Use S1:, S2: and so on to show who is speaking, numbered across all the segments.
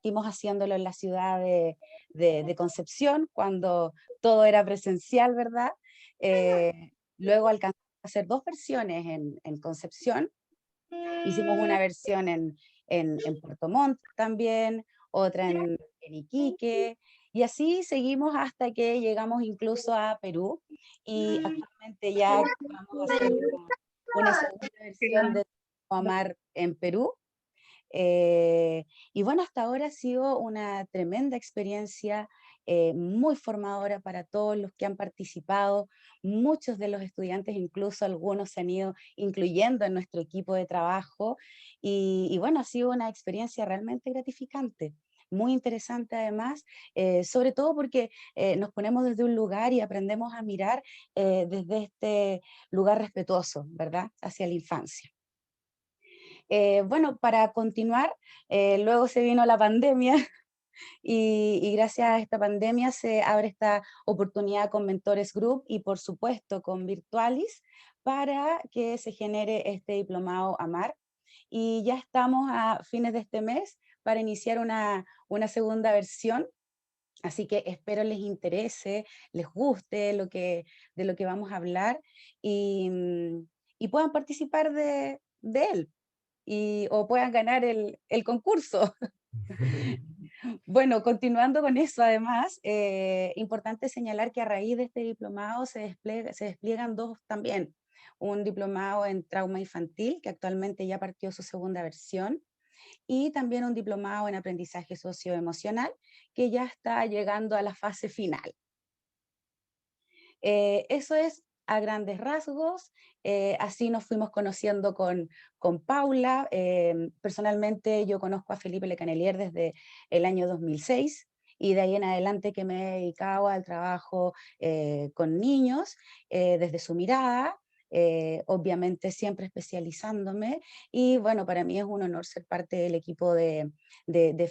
S1: partimos haciéndolo en la ciudad de Concepción, cuando todo era presencial, ¿verdad? Luego alcanzamos a hacer 2 versiones en Concepción. Hicimos una versión en Puerto Montt también, otra en Iquique, y así seguimos hasta que llegamos incluso a Perú, y actualmente ya vamos a hacer una segunda versión de Amar en Perú. Y bueno, hasta ahora ha sido una tremenda experiencia, muy formadora para todos los que han participado. Muchos de los estudiantes, incluso algunos se han ido incluyendo en nuestro equipo de trabajo. Y bueno, ha sido una experiencia realmente gratificante. Muy interesante además, sobre todo porque nos ponemos desde un lugar y aprendemos a mirar desde este lugar respetuoso, ¿verdad? Hacia la infancia. Bueno, para continuar, luego se vino la pandemia y gracias a esta pandemia se abre esta oportunidad con Mentores Group y por supuesto con Virtualis para que se genere este diplomado AMAR. Y ya estamos a fines de este mes para iniciar una segunda versión. Así que espero les interese, les guste de lo que vamos a hablar y, y puedan participar de él o puedan ganar el concurso. Bueno, continuando con eso, además, importante señalar que a raíz de este diplomado se despliegan dos también. Un diplomado en trauma infantil, que actualmente ya partió su segunda versión, y también un diplomado en aprendizaje socioemocional, que ya está llegando a la fase final. Eso es a grandes rasgos, así nos fuimos conociendo con Paula. Personalmente yo conozco a Felipe Lecanelier desde el año 2006 y de ahí en adelante que me he dedicado al trabajo con niños desde su mirada, obviamente siempre especializándome, y bueno, para mí es un honor ser parte del equipo de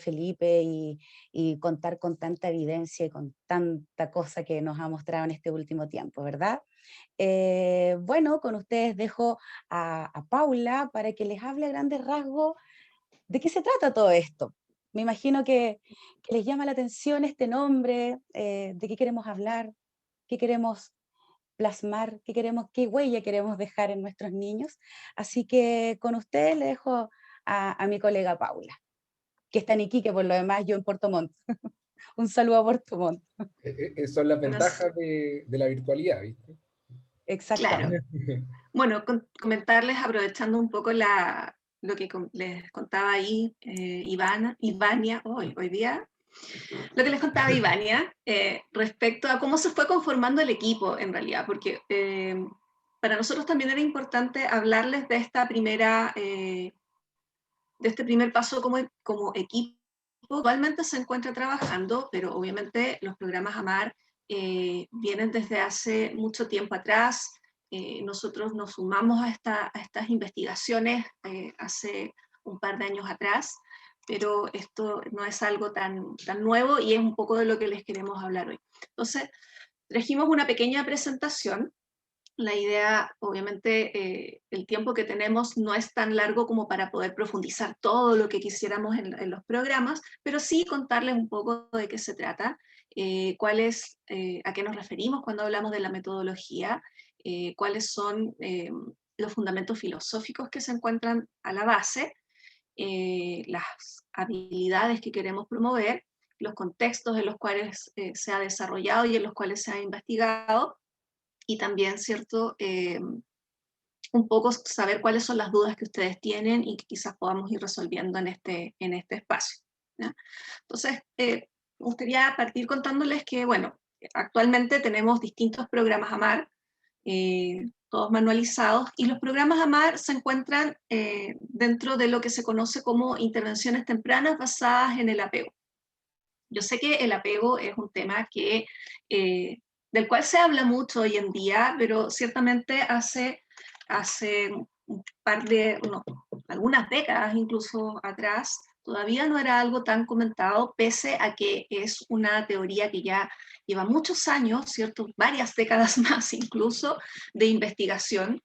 S1: Felipe y contar con tanta evidencia y con tanta cosa que nos ha mostrado en este último tiempo, ¿verdad? Bueno, con ustedes dejo a Paula para que les hable a grandes rasgos de qué se trata todo esto. Me imagino que les llama la atención este nombre, de qué queremos hablar, qué queremos plasmar, qué huella queremos dejar en nuestros niños. Así que con ustedes le dejo a mi colega Paula, que está en Iquique por lo demás, yo en Puerto Montt. Un saludo a Puerto Montt.
S2: Son las
S3: Bueno,
S2: ventajas de la virtualidad, ¿viste?
S3: claro.
S1: Exactamente.
S3: Bueno, comentarles, aprovechando un poco lo que les contaba ahí Ivania, hoy día, lo que les contaba Ivania respecto a cómo se fue conformando el equipo en realidad, porque para nosotros también era importante hablarles de este primer paso como equipo. Actualmente se encuentra trabajando, pero obviamente los programas AMAR vienen desde hace mucho tiempo atrás. Nosotros nos sumamos a estas investigaciones hace un par de años atrás, pero esto no es algo tan nuevo y es un poco de lo que les queremos hablar hoy. Entonces, trajimos una pequeña presentación. La idea, obviamente, el tiempo que tenemos no es tan largo como para poder profundizar todo lo que quisiéramos en los programas, pero sí contarles un poco de qué se trata, a qué nos referimos cuando hablamos de la metodología, cuáles son los fundamentos filosóficos que se encuentran a la base, las habilidades que queremos promover, los contextos en los cuales se ha desarrollado y en los cuales se ha investigado, y también, ¿cierto? Un poco saber cuáles son las dudas que ustedes tienen y que quizás podamos ir resolviendo en este espacio, ¿ya? Entonces, me gustaría partir contándoles que, bueno, actualmente tenemos distintos programas AMAR, todos manualizados, y los programas AMAR se encuentran dentro de lo que se conoce como intervenciones tempranas basadas en el apego. Yo sé que el apego es un tema del cual se habla mucho hoy en día, pero ciertamente hace un algunas décadas incluso atrás, todavía no era algo tan comentado, pese a que es una teoría que ya lleva muchos años, ¿cierto? Varias décadas más incluso de investigación.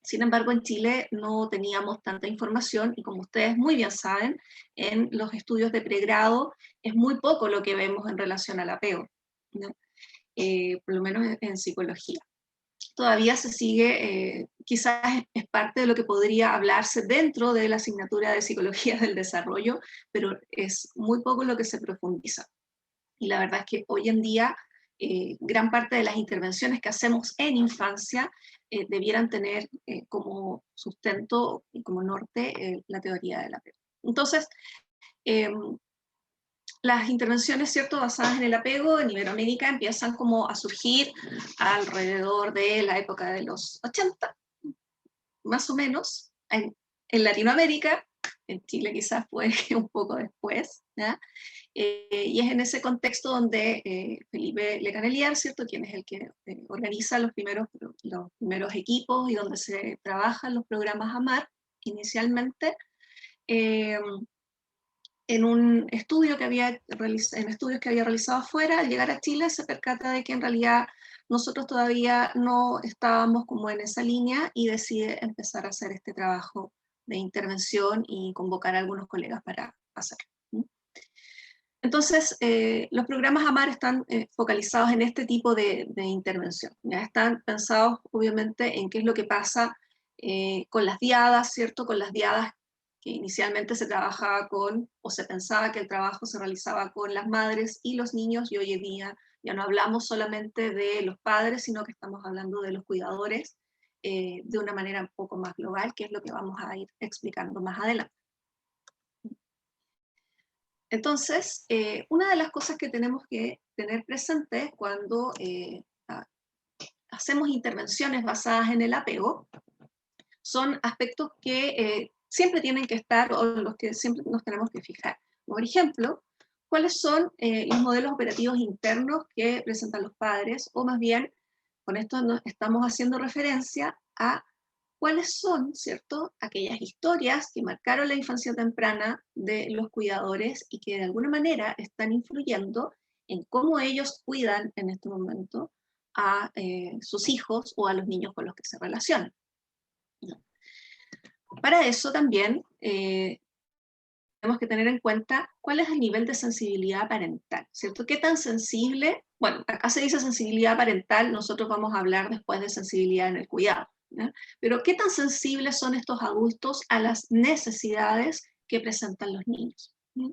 S3: Sin embargo, en Chile no teníamos tanta información y como ustedes muy bien saben, en los estudios de pregrado es muy poco lo que vemos en relación al apego, ¿no? Por lo menos en psicología. Todavía se sigue, quizás es parte de lo que podría hablarse dentro de la asignatura de Psicología del Desarrollo, pero es muy poco lo que se profundiza. Y la verdad es que hoy en día gran parte de las intervenciones que hacemos en infancia debieran tener como sustento y como norte la teoría del apego. Entonces, las intervenciones, ¿cierto?, basadas en el apego en Iberoamérica empiezan como a surgir alrededor de la época de los 80, más o menos, en Latinoamérica, en Chile quizás fue un poco después, ¿ya? Y es en ese contexto donde Felipe Lecanelier, ¿cierto?, quien es el que organiza los primeros equipos y donde se trabajan los programas AMAR inicialmente, en un estudio que había en estudios que había realizado afuera, al llegar a Chile se percata de que en realidad nosotros todavía no estábamos como en esa línea y decide empezar a hacer este trabajo de intervención y convocar a algunos colegas para hacerlo. Entonces, los programas AMAR están focalizados en este tipo de intervención. Ya están pensados, obviamente, en qué es lo que pasa con las diadas, ¿cierto? Con las diadas que inicialmente se trabajaba con, o se pensaba que el trabajo se realizaba con las madres y los niños, y hoy en día ya no hablamos solamente de los padres, sino que estamos hablando de los cuidadores de una manera un poco más global, que es lo que vamos a ir explicando más adelante. Entonces, una de las cosas que tenemos que tener presente cuando hacemos intervenciones basadas en el apego son aspectos que siempre tienen que estar o los que siempre nos tenemos que fijar. Por ejemplo, ¿cuáles son los modelos operativos internos que presentan los padres? O más bien, con esto estamos haciendo referencia a cuáles son, ¿cierto?, aquellas historias que marcaron la infancia temprana de los cuidadores y que de alguna manera están influyendo en cómo ellos cuidan en este momento a sus hijos o a los niños con los que se relacionan. Para eso también tenemos que tener en cuenta cuál es el nivel de sensibilidad parental, ¿cierto? ¿Qué tan sensible? Bueno, acá se dice sensibilidad parental, nosotros vamos a hablar después de sensibilidad en el cuidado, ¿ya? Pero ¿qué tan sensibles son estos adultos a las necesidades que presentan los niños? ¿Ya?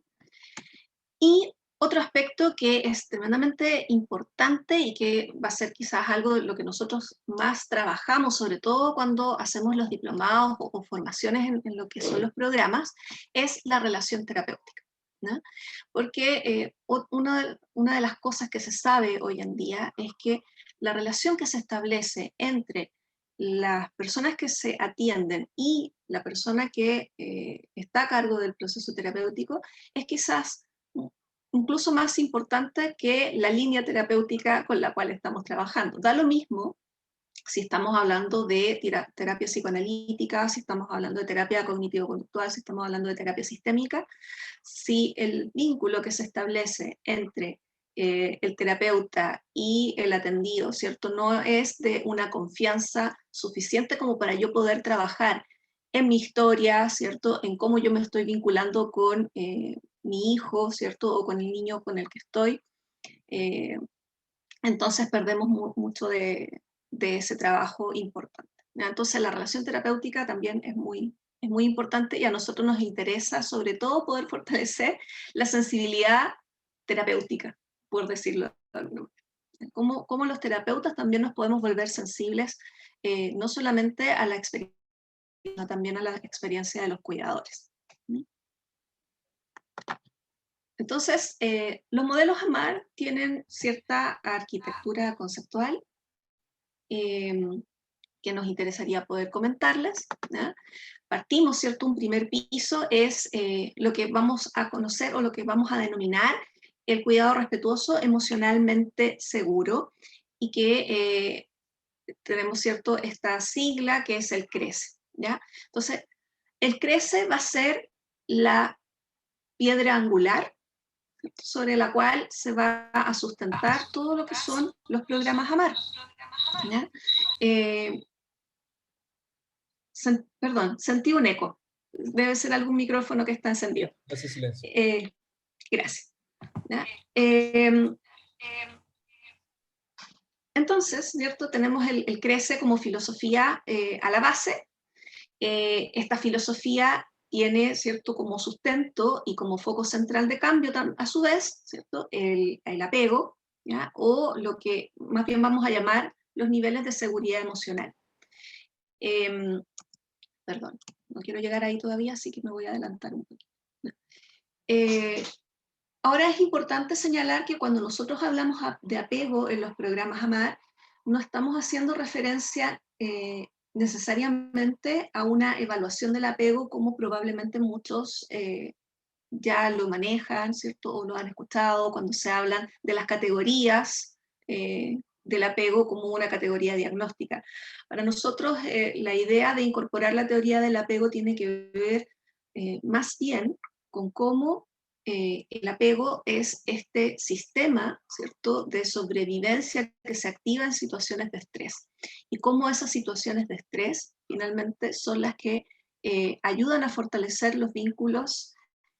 S3: Y otro aspecto que es tremendamente importante y que va a ser quizás algo de lo que nosotros más trabajamos, sobre todo cuando hacemos los diplomados o formaciones en lo que son los programas, es la relación terapéutica, ¿no? Porque una de las cosas que se sabe hoy en día es que la relación que se establece entre las personas que se atienden y la persona que está a cargo del proceso terapéutico es quizás incluso más importante que la línea terapéutica con la cual estamos trabajando. Da lo mismo si estamos hablando de terapia psicoanalítica, si estamos hablando de terapia cognitivo-conductual, si estamos hablando de terapia sistémica, si el vínculo que se establece entre el terapeuta y el atendido, ¿cierto?, no es de una confianza suficiente como para yo poder trabajar en mi historia, ¿cierto?, en cómo yo me estoy vinculando con mi hijo, ¿cierto?, o con el niño con el que estoy, entonces perdemos mucho de ese trabajo importante. ¿Ya? Entonces la relación terapéutica también es muy importante y a nosotros nos interesa sobre todo poder fortalecer la sensibilidad terapéutica, por decirlo de alguna manera. Cómo los terapeutas también nos podemos volver sensibles no solamente a la experiencia, sino también a la experiencia de los cuidadores. Entonces, los modelos AMAR tienen cierta arquitectura conceptual que nos interesaría poder comentarles, ¿ya? Partimos, ¿cierto? Un primer piso es lo que vamos a conocer o lo que vamos a denominar el cuidado respetuoso emocionalmente seguro y que tenemos, ¿cierto?, esta sigla que es el CRECE, ¿ya? Entonces, el CRECE va a ser la piedra angular sobre la cual se va a sustentar todo lo que son los programas AMAR, ¿ya? Perdón, sentí un eco. Debe ser algún micrófono que está encendido.
S2: Hace silencio.
S3: Gracias. ¿Ya? Entonces, ¿cierto? Tenemos el CRECE como filosofía a la base. Esta filosofía tiene, ¿cierto?, como sustento y como foco central de cambio, a su vez, ¿cierto?, el apego, ¿ya? O lo que más bien vamos a llamar los niveles de seguridad emocional. Perdón, no quiero llegar ahí todavía, así que me voy a adelantar un poquito. Ahora es importante señalar que cuando nosotros hablamos de apego en los programas AMAR, no estamos haciendo referencia necesariamente a una evaluación del apego como probablemente muchos ya lo manejan, ¿cierto? O lo han escuchado cuando se hablan de las categorías del apego como una categoría diagnóstica. Para nosotros la idea de incorporar la teoría del apego tiene que ver más bien con cómo el apego es este sistema, ¿cierto?, de sobrevivencia que se activa en situaciones de estrés. Y cómo esas situaciones de estrés finalmente son las que ayudan a fortalecer los vínculos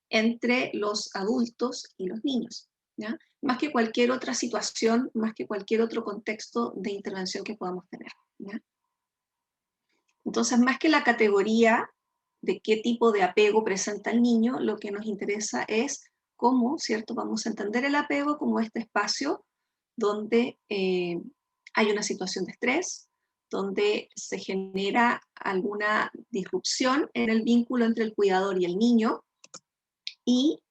S3: entre los adultos y los niños, ¿ya? Más que cualquier otra situación, más que cualquier otro contexto de intervención que podamos tener, ¿ya? Entonces, más que la categoría de qué tipo de apego presenta el niño, lo que nos interesa es cómo, ¿cierto?, vamos a entender el apego como este espacio donde hay una situación de estrés, donde se genera alguna disrupción en el vínculo entre el cuidador y el niño, y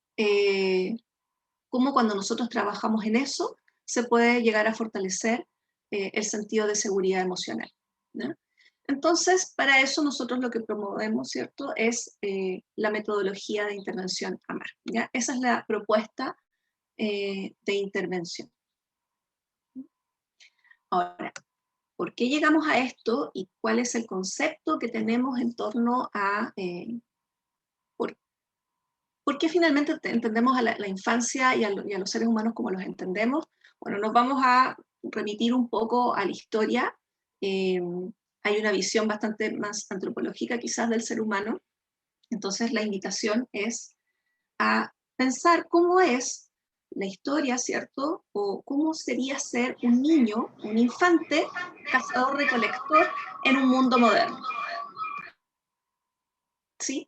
S3: cómo cuando nosotros trabajamos en eso, se puede llegar a fortalecer el sentido de seguridad emocional, ¿no? Entonces, para eso nosotros lo que promovemos, ¿cierto?, es la metodología de intervención AMAR, ¿ya? Esa es la propuesta de intervención. Ahora, ¿por qué llegamos a esto y cuál es el concepto que tenemos en torno a por qué finalmente entendemos a la infancia y a los seres humanos como los entendemos? Bueno, nos vamos a remitir un poco a la historia. Hay una visión bastante más antropológica quizás del ser humano. Entonces la invitación es a pensar cómo es la historia, ¿cierto? O cómo sería ser un niño, un infante, cazador-recolector en un mundo moderno. ¿Sí?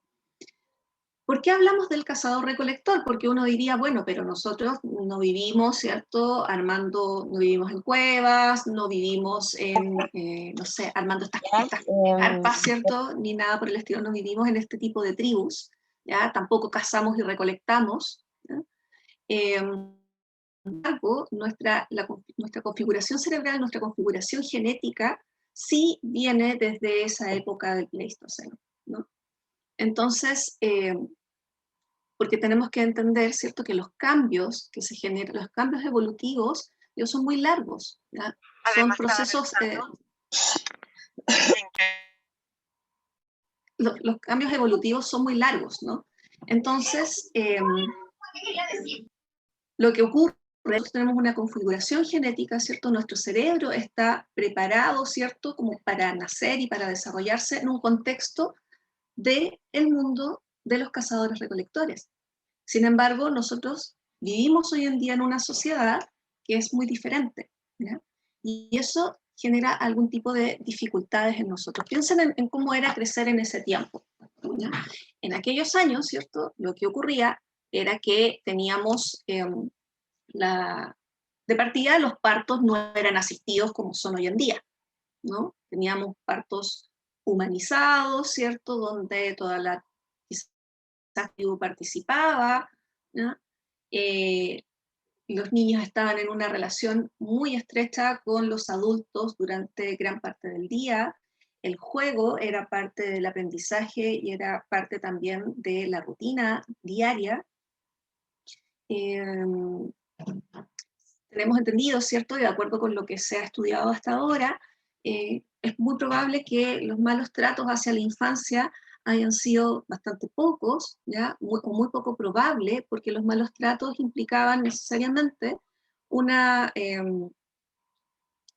S3: ¿Por qué hablamos del cazador-recolector? Porque uno diría, bueno, pero nosotros no vivimos, ¿cierto?, no vivimos en cuevas, no vivimos en, no sé, armando estas carpas, ¿cierto?, ni nada por el estilo, no vivimos en este tipo de tribus, ¿ya? Tampoco cazamos y recolectamos, ¿ya? Sin embargo, nuestra configuración cerebral, nuestra configuración genética, sí viene desde esa época del Pleistoceno, ¿no? Entonces, porque tenemos que entender, ¿cierto?, que los cambios que se generan, los cambios evolutivos, ellos son muy largos, ¿ya? Son procesos, los cambios evolutivos son muy largos, ¿no? Entonces, lo que ocurre, nosotros tenemos una configuración genética, ¿cierto? Nuestro cerebro está preparado, ¿cierto?, como para nacer y para desarrollarse en un contexto del mundo de los cazadores-recolectores. Sin embargo, nosotros vivimos hoy en día en una sociedad que es muy diferente, ¿ya? Y eso genera algún tipo de dificultades en nosotros. Piensen en cómo era crecer en ese tiempo, ¿ya? En aquellos años, ¿cierto?, lo que ocurría era que teníamos de partida los partos no eran asistidos como son hoy en día, ¿no? Teníamos partos humanizados, ¿cierto?, donde toda la tribu participaba, ¿no? Los niños estaban en una relación muy estrecha con los adultos durante gran parte del día. El juego era parte del aprendizaje y era parte también de la rutina diaria. Tenemos entendido, ¿cierto?, y de acuerdo con lo que se ha estudiado hasta ahora, es muy probable que los malos tratos hacia la infancia hayan sido bastante pocos, ¿ya? O muy poco probable, porque los malos tratos implicaban necesariamente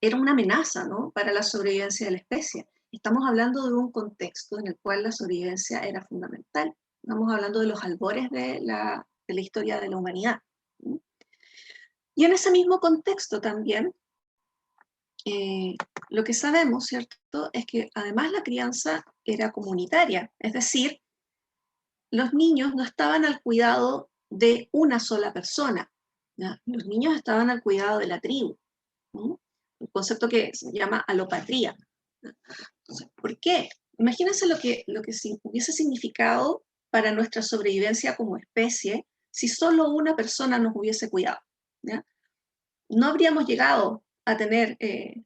S3: era una amenaza, ¿no?, para la sobrevivencia de la especie. estamos hablando de un contexto en el cual la sobrevivencia era fundamental. Estamos hablando de los albores de la historia de la humanidad. Y en ese mismo contexto también, lo que sabemos, ¿cierto?, es que además la crianza era comunitaria, es decir, los niños no estaban al cuidado de una sola persona, ¿ya? Los niños estaban al cuidado de la tribu, ¿no? Un concepto que se llama alopatría. Entonces, ¿por qué? Imagínense lo que hubiese significado para nuestra sobrevivencia como especie si solo una persona nos hubiese cuidado, ¿ya? No habríamos llegado a tener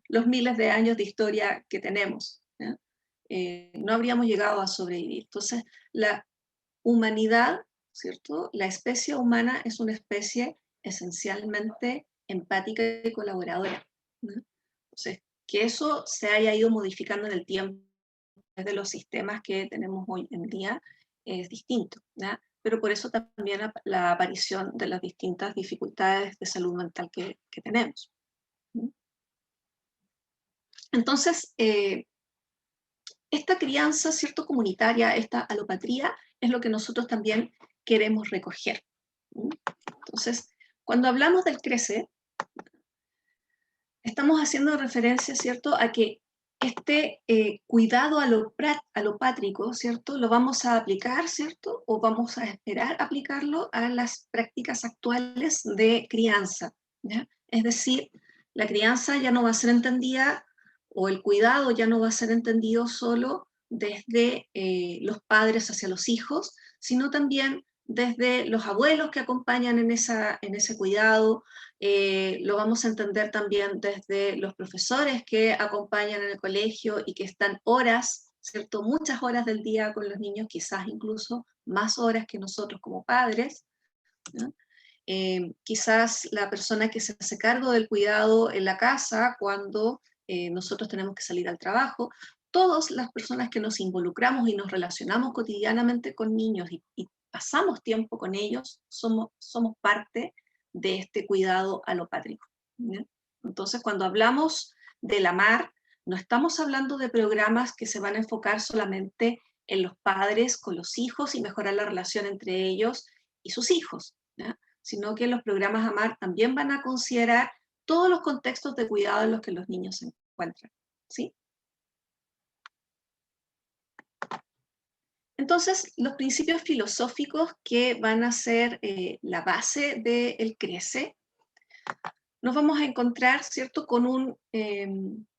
S3: los miles de años de historia que tenemos, ¿ya? No habríamos llegado a sobrevivir. Entonces, la humanidad, ¿cierto? La especie humana es una especie esencialmente empática y colaboradora, ¿no? Entonces, que eso se haya ido modificando en el tiempo de los sistemas que tenemos hoy en día es distinto, ¿ya? Pero por eso también la aparición de las distintas dificultades de salud mental que tenemos. Entonces, esta crianza, ¿cierto?, comunitaria, esta alopatría, es lo que nosotros también queremos recoger. Entonces, cuando hablamos del CRECE, estamos haciendo referencia, ¿cierto?, a que este cuidado alopátrico, ¿cierto?, lo vamos a aplicar, ¿cierto?, o vamos a esperar aplicarlo a las prácticas actuales de crianza, ¿ya? Es decir, la crianza ya no va a ser entendida, o el cuidado ya no va a ser entendido solo desde los padres hacia los hijos, sino también desde los abuelos que acompañan en ese cuidado. Lo vamos a entender también desde los profesores que acompañan en el colegio y que están horas, ¿cierto?, muchas horas del día con los niños, quizás incluso más horas que nosotros como padres, ¿no? Quizás la persona que se hace cargo del cuidado en la casa cuando nosotros tenemos que salir al trabajo. Todas las personas que nos involucramos y nos relacionamos cotidianamente con niños y pasamos tiempo con ellos, somos parte de este cuidado alopátrico, ¿ya? Entonces, cuando hablamos del amar, no estamos hablando de programas que se van a enfocar solamente en los padres con los hijos y mejorar la relación entre ellos y sus hijos, ¿ya?, sino que los programas AMAR también van a considerar todos los contextos de cuidado en los que los niños se encuentran, ¿sí? Entonces, los principios filosóficos que van a ser la base del CRECE, nos vamos a encontrar, ¿cierto?, con un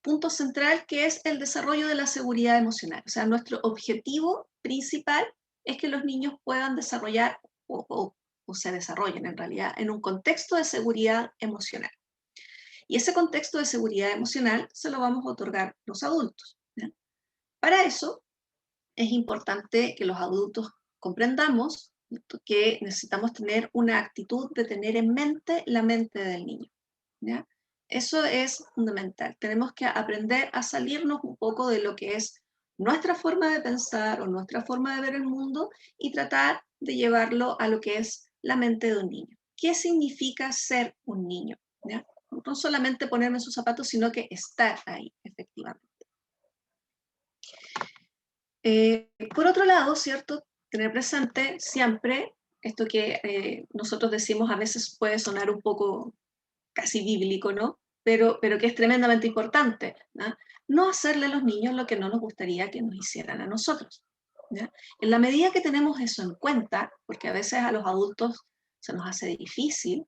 S3: punto central que es el desarrollo de la seguridad emocional. O sea, nuestro objetivo principal es que los niños puedan desarrollar o se desarrollen en realidad en un contexto de seguridad emocional. Y ese contexto de seguridad emocional se lo vamos a otorgar los adultos, ¿ya? Para eso es importante que los adultos comprendamos que necesitamos tener una actitud de tener en mente la mente del niño, ¿ya? Eso es fundamental. Tenemos que aprender a salirnos un poco de lo que es nuestra forma de pensar o nuestra forma de ver el mundo y tratar de llevarlo a lo que es la mente de un niño. ¿Qué significa ser un niño? ¿Ya? No solamente ponerme en sus zapatos, sino que estar ahí, efectivamente. Por otro lado, ¿cierto?, tener presente siempre esto que nosotros decimos a veces puede sonar un poco casi bíblico, ¿no? Pero que es tremendamente importante, ¿no? No hacerle a los niños lo que no nos gustaría que nos hicieran a nosotros, ¿ya? En la medida que tenemos eso en cuenta, porque a veces a los adultos se nos hace difícil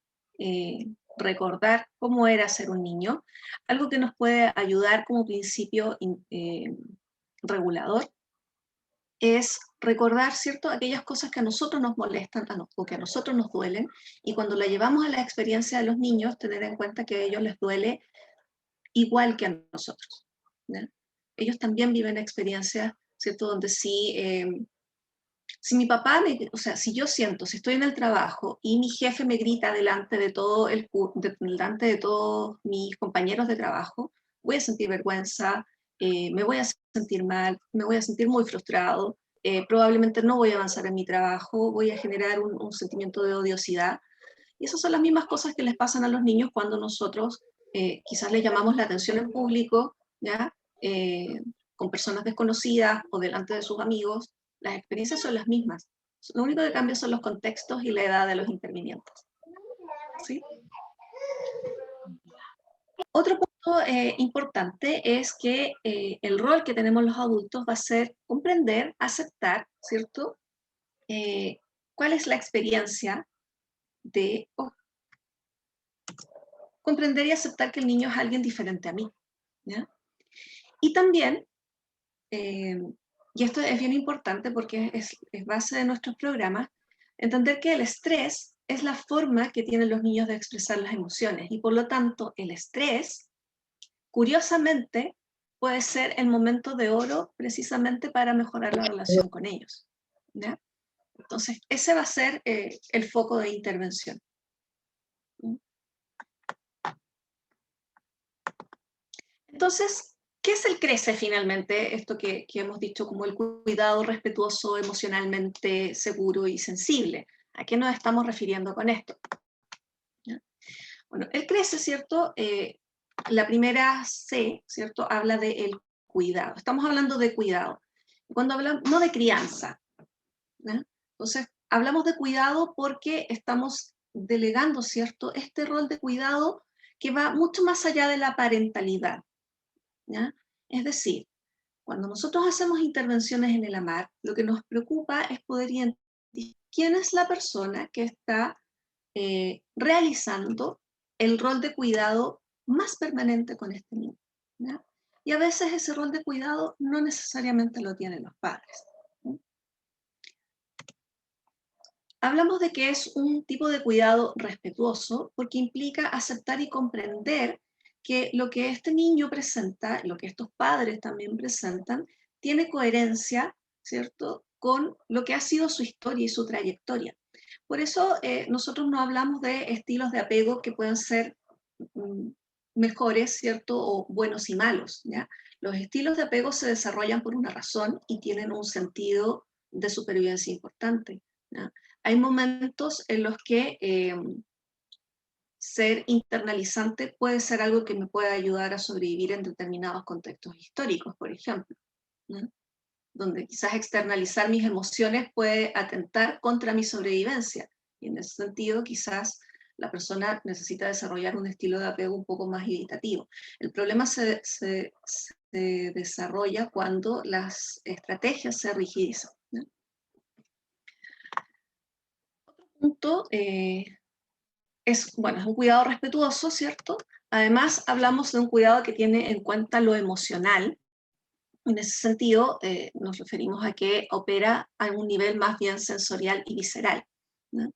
S3: recordar cómo era ser un niño, algo que nos puede ayudar como principio regulador es recordar, ¿cierto?, aquellas cosas que a nosotros nos molestan o que a nosotros nos duelen, y cuando la llevamos a la experiencia de los niños, tener en cuenta que a ellos les duele igual que a nosotros, ¿ya? Ellos también viven experiencias, ¿cierto?, donde si mi papá, o sea, si yo siento, si estoy en el trabajo y mi jefe me grita delante de delante de todos mis compañeros de trabajo, voy a sentir vergüenza, me voy a sentir mal, me voy a sentir muy frustrado, probablemente no voy a avanzar en mi trabajo, voy a generar un sentimiento de odiosidad. Y esas son las mismas cosas que les pasan a los niños cuando nosotros quizás les llamamos la atención en público, ¿ya? con personas desconocidas o delante de sus amigos, las experiencias son las mismas. Lo único que cambia son los contextos y la edad de los intervinientes. ¿Sí? Otro punto importante es que el rol que tenemos los adultos va a ser comprender, aceptar, ¿cierto? ¿Cuál es la experiencia de comprender y aceptar que el niño es alguien diferente a mí? ¿Ya? Y también, y esto es bien importante porque es base de nuestros programas, entender que el estrés es la forma que tienen los niños de expresar las emociones y por lo tanto el estrés, curiosamente, puede ser el momento de oro precisamente para mejorar la relación con ellos. ¿Ya? Entonces, ese va a ser el foco de intervención. Entonces, ¿qué es el CRECE finalmente? Esto que hemos dicho como el cuidado respetuoso, emocionalmente seguro y sensible. ¿A qué nos estamos refiriendo con esto? ¿Ya? Bueno, el CRECE, ¿cierto? La primera C, ¿cierto? Habla de el cuidado. Estamos hablando de cuidado. Cuando hablamos, no de crianza. ¿Ya? Entonces, hablamos de cuidado porque estamos delegando, ¿cierto? Este rol de cuidado que va mucho más allá de la parentalidad. ¿Ya? Es decir, cuando nosotros hacemos intervenciones en el AMAR, lo que nos preocupa es poder identificar quién es la persona que está realizando el rol de cuidado más permanente con este niño. ¿Ya? Y a veces ese rol de cuidado no necesariamente lo tienen los padres. ¿Sí? Hablamos de que es un tipo de cuidado respetuoso porque implica aceptar y comprender que lo que este niño presenta, lo que estos padres también presentan, tiene coherencia, ¿cierto?, con lo que ha sido su historia y su trayectoria. Por eso nosotros no hablamos de estilos de apego que pueden ser mejores, ¿cierto?, o buenos y malos, ¿ya? Los estilos de apego se desarrollan por una razón y tienen un sentido de supervivencia importante, ¿ya? Hay momentos en los que ser internalizante puede ser algo que me puede ayudar a sobrevivir en determinados contextos históricos, por ejemplo, ¿no? Donde quizás externalizar mis emociones puede atentar contra mi sobrevivencia. Y en ese sentido, quizás la persona necesita desarrollar un estilo de apego un poco más evitativo. El problema se desarrolla cuando las estrategias se rigidizan, ¿no? Punto, es un cuidado respetuoso, ¿cierto? Además, hablamos de un cuidado que tiene en cuenta lo emocional. En ese sentido, nos referimos a que opera a un nivel más bien sensorial y visceral, ¿no?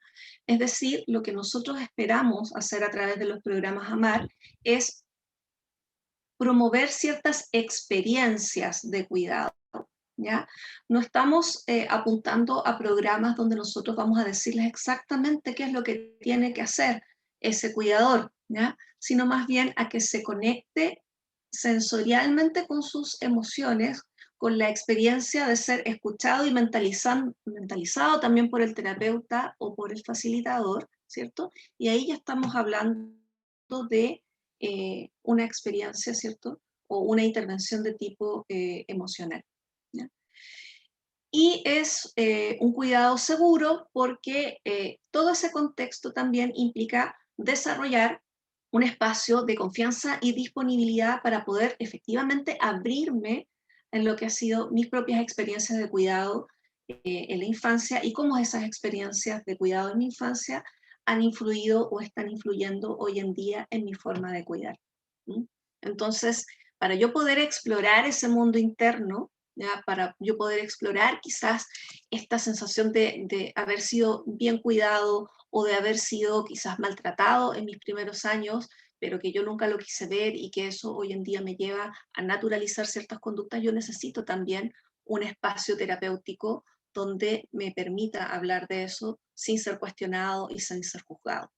S3: Es decir, lo que nosotros esperamos hacer a través de los programas AMAR es promover ciertas experiencias de cuidado. ¿Ya? No estamos apuntando a programas donde nosotros vamos a decirles exactamente qué es lo que tiene que hacer ese cuidador, ¿ya? Sino más bien a que se conecte sensorialmente con sus emociones, con la experiencia de ser escuchado y mentalizado también por el terapeuta o por el facilitador, ¿cierto? Y ahí ya estamos hablando de una experiencia, ¿cierto? O una intervención de tipo emocional. ¿Ya? Y es un cuidado seguro porque todo ese contexto también implica desarrollar un espacio de confianza y disponibilidad para poder efectivamente abrirme en lo que han sido mis propias experiencias de cuidado en la infancia y cómo esas experiencias de cuidado en mi infancia han influido o están influyendo hoy en día en mi forma de cuidar. ¿Sí? Entonces, para yo poder explorar ese mundo interno, ¿ya? Para yo poder explorar quizás esta sensación de haber sido bien cuidado o de haber sido quizás maltratado en mis primeros años, pero que yo nunca lo quise ver y que eso hoy en día me lleva a naturalizar ciertas conductas, yo necesito también un espacio terapéutico donde me permita hablar de eso sin ser cuestionado y sin ser juzgado.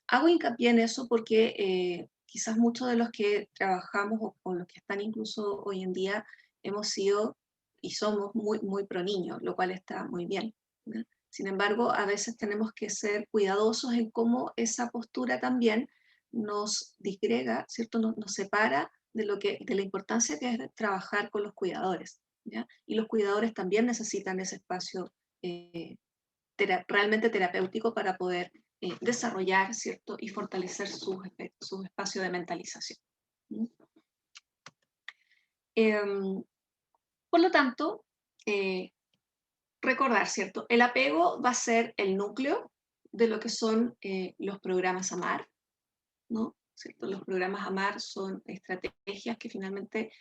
S3: Hago hincapié en eso porque quizás muchos de los que trabajamos o los que están incluso hoy en día hemos sido y somos muy pro niños, lo cual está muy bien, ¿no? Sin embargo, a veces tenemos que ser cuidadosos en cómo esa postura también nos disgrega, ¿cierto? Nos separa de la importancia que es de trabajar con los cuidadores, ¿ya? Y los cuidadores también necesitan ese espacio realmente terapéutico para poder desarrollar, ¿cierto? Y fortalecer sus espacios de mentalización. ¿Mm? Por lo tanto, recordar, ¿cierto? El apego va a ser el núcleo de lo que son los programas AMAR, ¿no? ¿Cierto? Los programas AMAR son estrategias que finalmente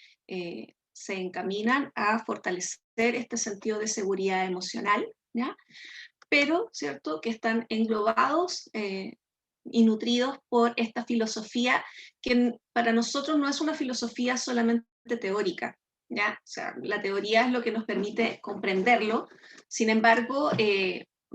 S3: se encaminan a fortalecer este sentido de seguridad emocional, ¿ya? Pero, ¿cierto?, que están englobados y nutridos por esta filosofía que para nosotros no es una filosofía solamente teórica, ¿ya? O sea, la teoría es lo que nos permite comprenderlo, sin embargo,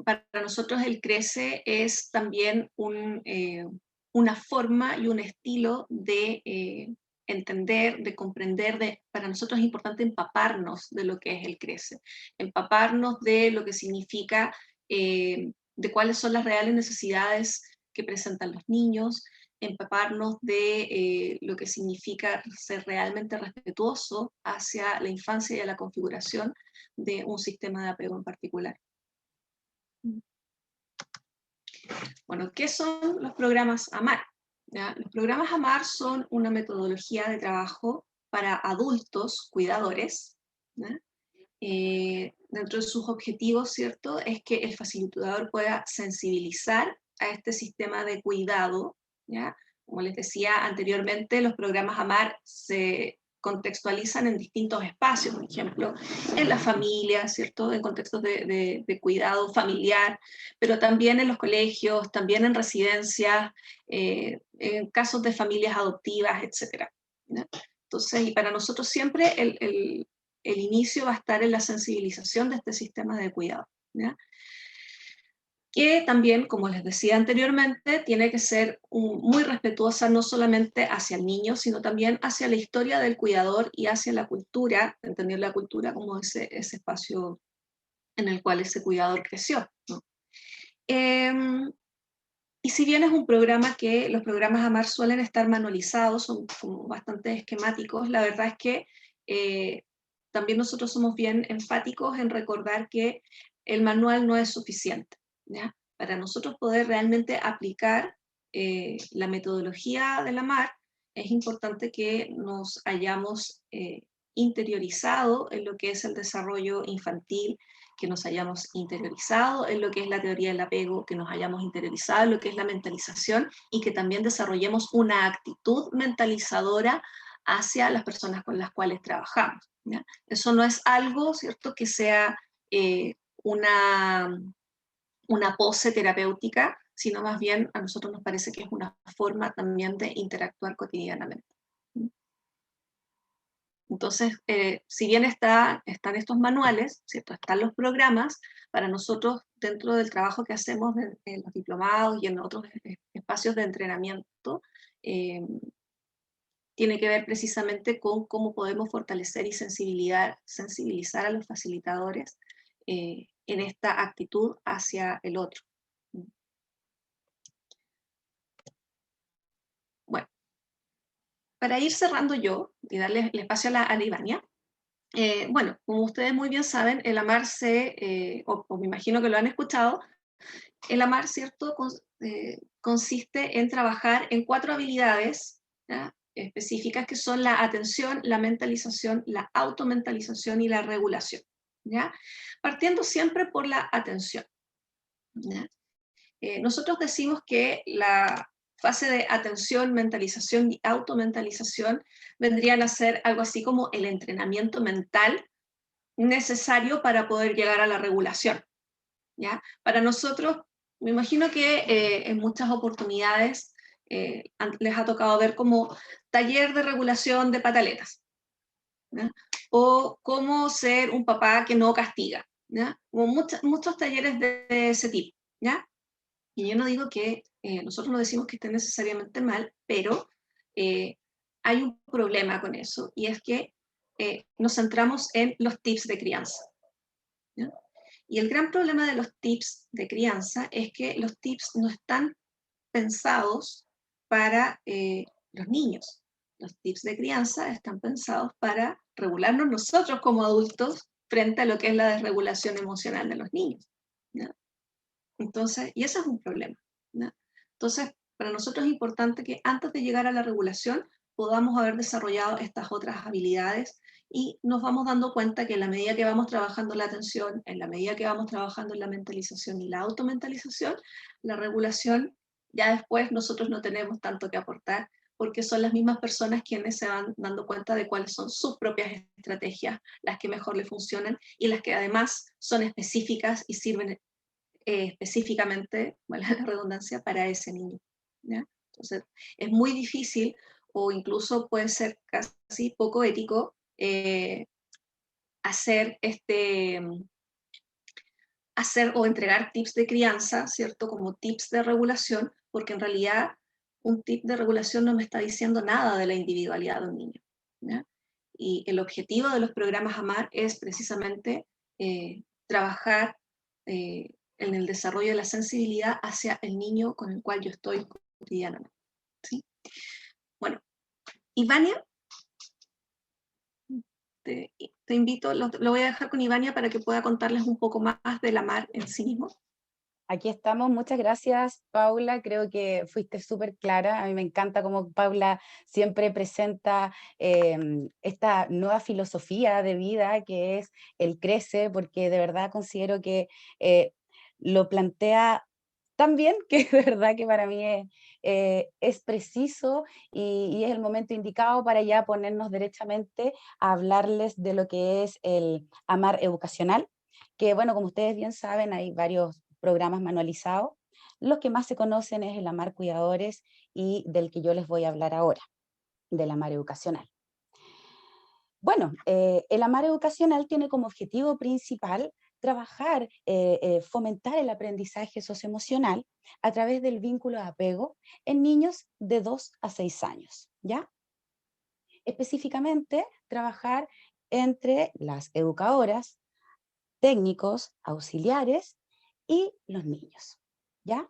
S3: para nosotros el CRECE es también una forma y un estilo de entender, de comprender, para nosotros es importante empaparnos de lo que es el CRECE, empaparnos de lo que significa de cuáles son las reales necesidades que presentan los niños, empaparnos de lo que significa ser realmente respetuoso hacia la infancia y a la configuración de un sistema de apego en particular. Bueno, ¿qué son los programas AMAR? ¿Ya? Los programas AMAR son una metodología de trabajo para adultos cuidadores, ¿ya? Dentro de sus objetivos, ¿cierto?, es que el facilitador pueda sensibilizar a este sistema de cuidado, ¿ya? Como les decía anteriormente, los programas AMAR se contextualizan en distintos espacios, por ejemplo, en la familia, ¿cierto?, en contextos de cuidado familiar, pero también en los colegios, también en residencias, en casos de familias adoptivas, etc. ¿Ya? Entonces, y para nosotros siempre el inicio va a estar en la sensibilización de este sistema de cuidado, ¿ya? Que también, como les decía anteriormente, tiene que ser muy respetuosa no solamente hacia el niño, sino también hacia la historia del cuidador y hacia la cultura, entender la cultura como ese espacio en el cual ese cuidador creció, ¿no? Y si bien es un programa que los programas AMAR suelen estar manualizados, son como bastante esquemáticos, la verdad es que también nosotros somos bien enfáticos en recordar que el manual no es suficiente, ¿ya? Para nosotros poder realmente aplicar la metodología de la AMAR, es importante que nos hayamos interiorizado en lo que es el desarrollo infantil, que nos hayamos interiorizado en lo que es la teoría del apego, que nos hayamos interiorizado en lo que es la mentalización y que también desarrollemos una actitud mentalizadora hacia las personas con las cuales trabajamos, ¿ya? Eso no es algo, ¿cierto?, que sea una pose terapéutica, sino más bien a nosotros nos parece que es una forma también de interactuar cotidianamente. Entonces, si bien están estos manuales, ¿cierto?, están los programas, para nosotros, dentro del trabajo que hacemos en los diplomados y en otros espacios de entrenamiento, tiene que ver precisamente con cómo podemos fortalecer y sensibilizar a los facilitadores en esta actitud hacia el otro. Bueno, para ir cerrando yo y darle el espacio a la Ivania, bueno, como ustedes muy bien saben, el AMAR o me imagino que lo han escuchado, el AMAR, ¿cierto?, consiste en trabajar en 4 habilidades, ¿ya?, específicas, que son la atención, la mentalización, la automentalización y la regulación, ¿ya? Partiendo siempre por la atención, ¿ya? Nosotros decimos que la fase de atención, mentalización y automentalización vendrían a ser algo así como el entrenamiento mental necesario para poder llegar a la regulación, ¿ya? Para nosotros, me imagino que en muchas oportunidades les ha tocado ver como taller de regulación de pataletas, ¿ya? O cómo ser un papá que no castiga, ¿ya? Como muchos talleres de ese tipo, ¿ya? Y yo no digo que, nosotros no decimos que esté necesariamente mal, pero hay un problema con eso, y es que nos centramos en los tips de crianza, ¿ya? Y el gran problema de los tips de crianza es que los tips no están pensados para los niños, Los tips de crianza están pensados para regularnos nosotros como adultos frente a lo que es la desregulación emocional de los niños, ¿no? Entonces, y ese es un problema, ¿no? Entonces, para nosotros es importante que antes de llegar a la regulación podamos haber desarrollado estas otras habilidades y nos vamos dando cuenta que en la medida que vamos trabajando la atención, en la medida que vamos trabajando en la mentalización y la automentalización, la regulación, ya después nosotros no tenemos tanto que aportar porque son las mismas personas quienes se van dando cuenta de cuáles son sus propias estrategias, las que mejor le funcionan y las que además son específicas y sirven específicamente, vale la redundancia, para ese niño, ¿ya? Entonces, es muy difícil o incluso puede ser casi poco ético hacer hacer o entregar tips de crianza, ¿cierto? Como tips de regulación, porque en realidad un tip de regulación no me está diciendo nada de la individualidad de un niño, ¿ya? Y el objetivo de los programas AMAR es precisamente trabajar en el desarrollo de la sensibilidad hacia el niño con el cual yo estoy cotidianamente, ¿sí? Bueno, Ivania, te invito, lo voy a dejar con Ivania para que pueda contarles un poco más del AMAR en sí mismo.
S1: Aquí estamos, muchas gracias, Paula. Creo que fuiste súper clara. A mí me encanta cómo Paula siempre presenta esta nueva filosofía de vida que es el crece, porque de verdad considero que lo plantea tan bien que de verdad que para mí es preciso y es el momento indicado para ya ponernos derechamente a hablarles de lo que es el AMAR educacional, que bueno, como ustedes bien saben, hay varios programas manualizados. Los que más se conocen es el AMAR Cuidadores y del que yo les voy a hablar ahora, del AMAR Educacional. Bueno, el AMAR Educacional tiene como objetivo principal trabajar, fomentar el aprendizaje socioemocional a través del vínculo de apego en niños de 2 a 6 años, ¿ya? Específicamente, trabajar entre las educadoras, técnicos, auxiliares y los niños, ¿ya?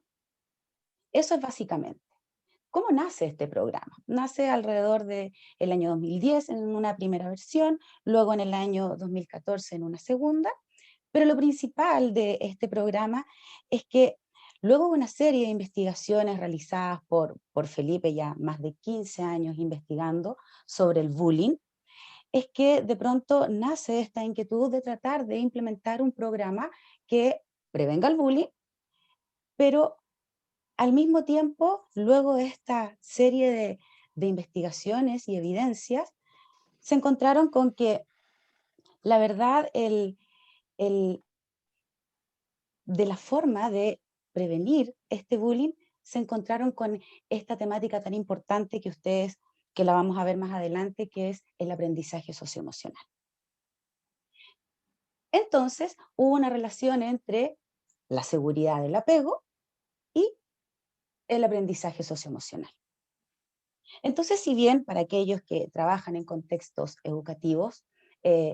S1: Eso es básicamente. ¿Cómo nace este programa? Nace alrededor del año 2010 en una primera versión, luego en el año 2014 en una segunda, pero lo principal de este programa es que luego de una serie de investigaciones realizadas por Felipe, ya más de 15 años investigando sobre el bullying, es que de pronto nace esta inquietud de tratar de implementar un programa que prevenga el bullying, pero al mismo tiempo, luego de esta serie de investigaciones y evidencias, se encontraron con que la verdad, el, de la forma de prevenir este bullying, se encontraron con esta temática tan importante que ustedes, que la vamos a ver más adelante, que es el aprendizaje socioemocional. Entonces, hubo una relación entre la seguridad del apego y el aprendizaje socioemocional. Entonces, si bien para aquellos que trabajan en contextos educativos,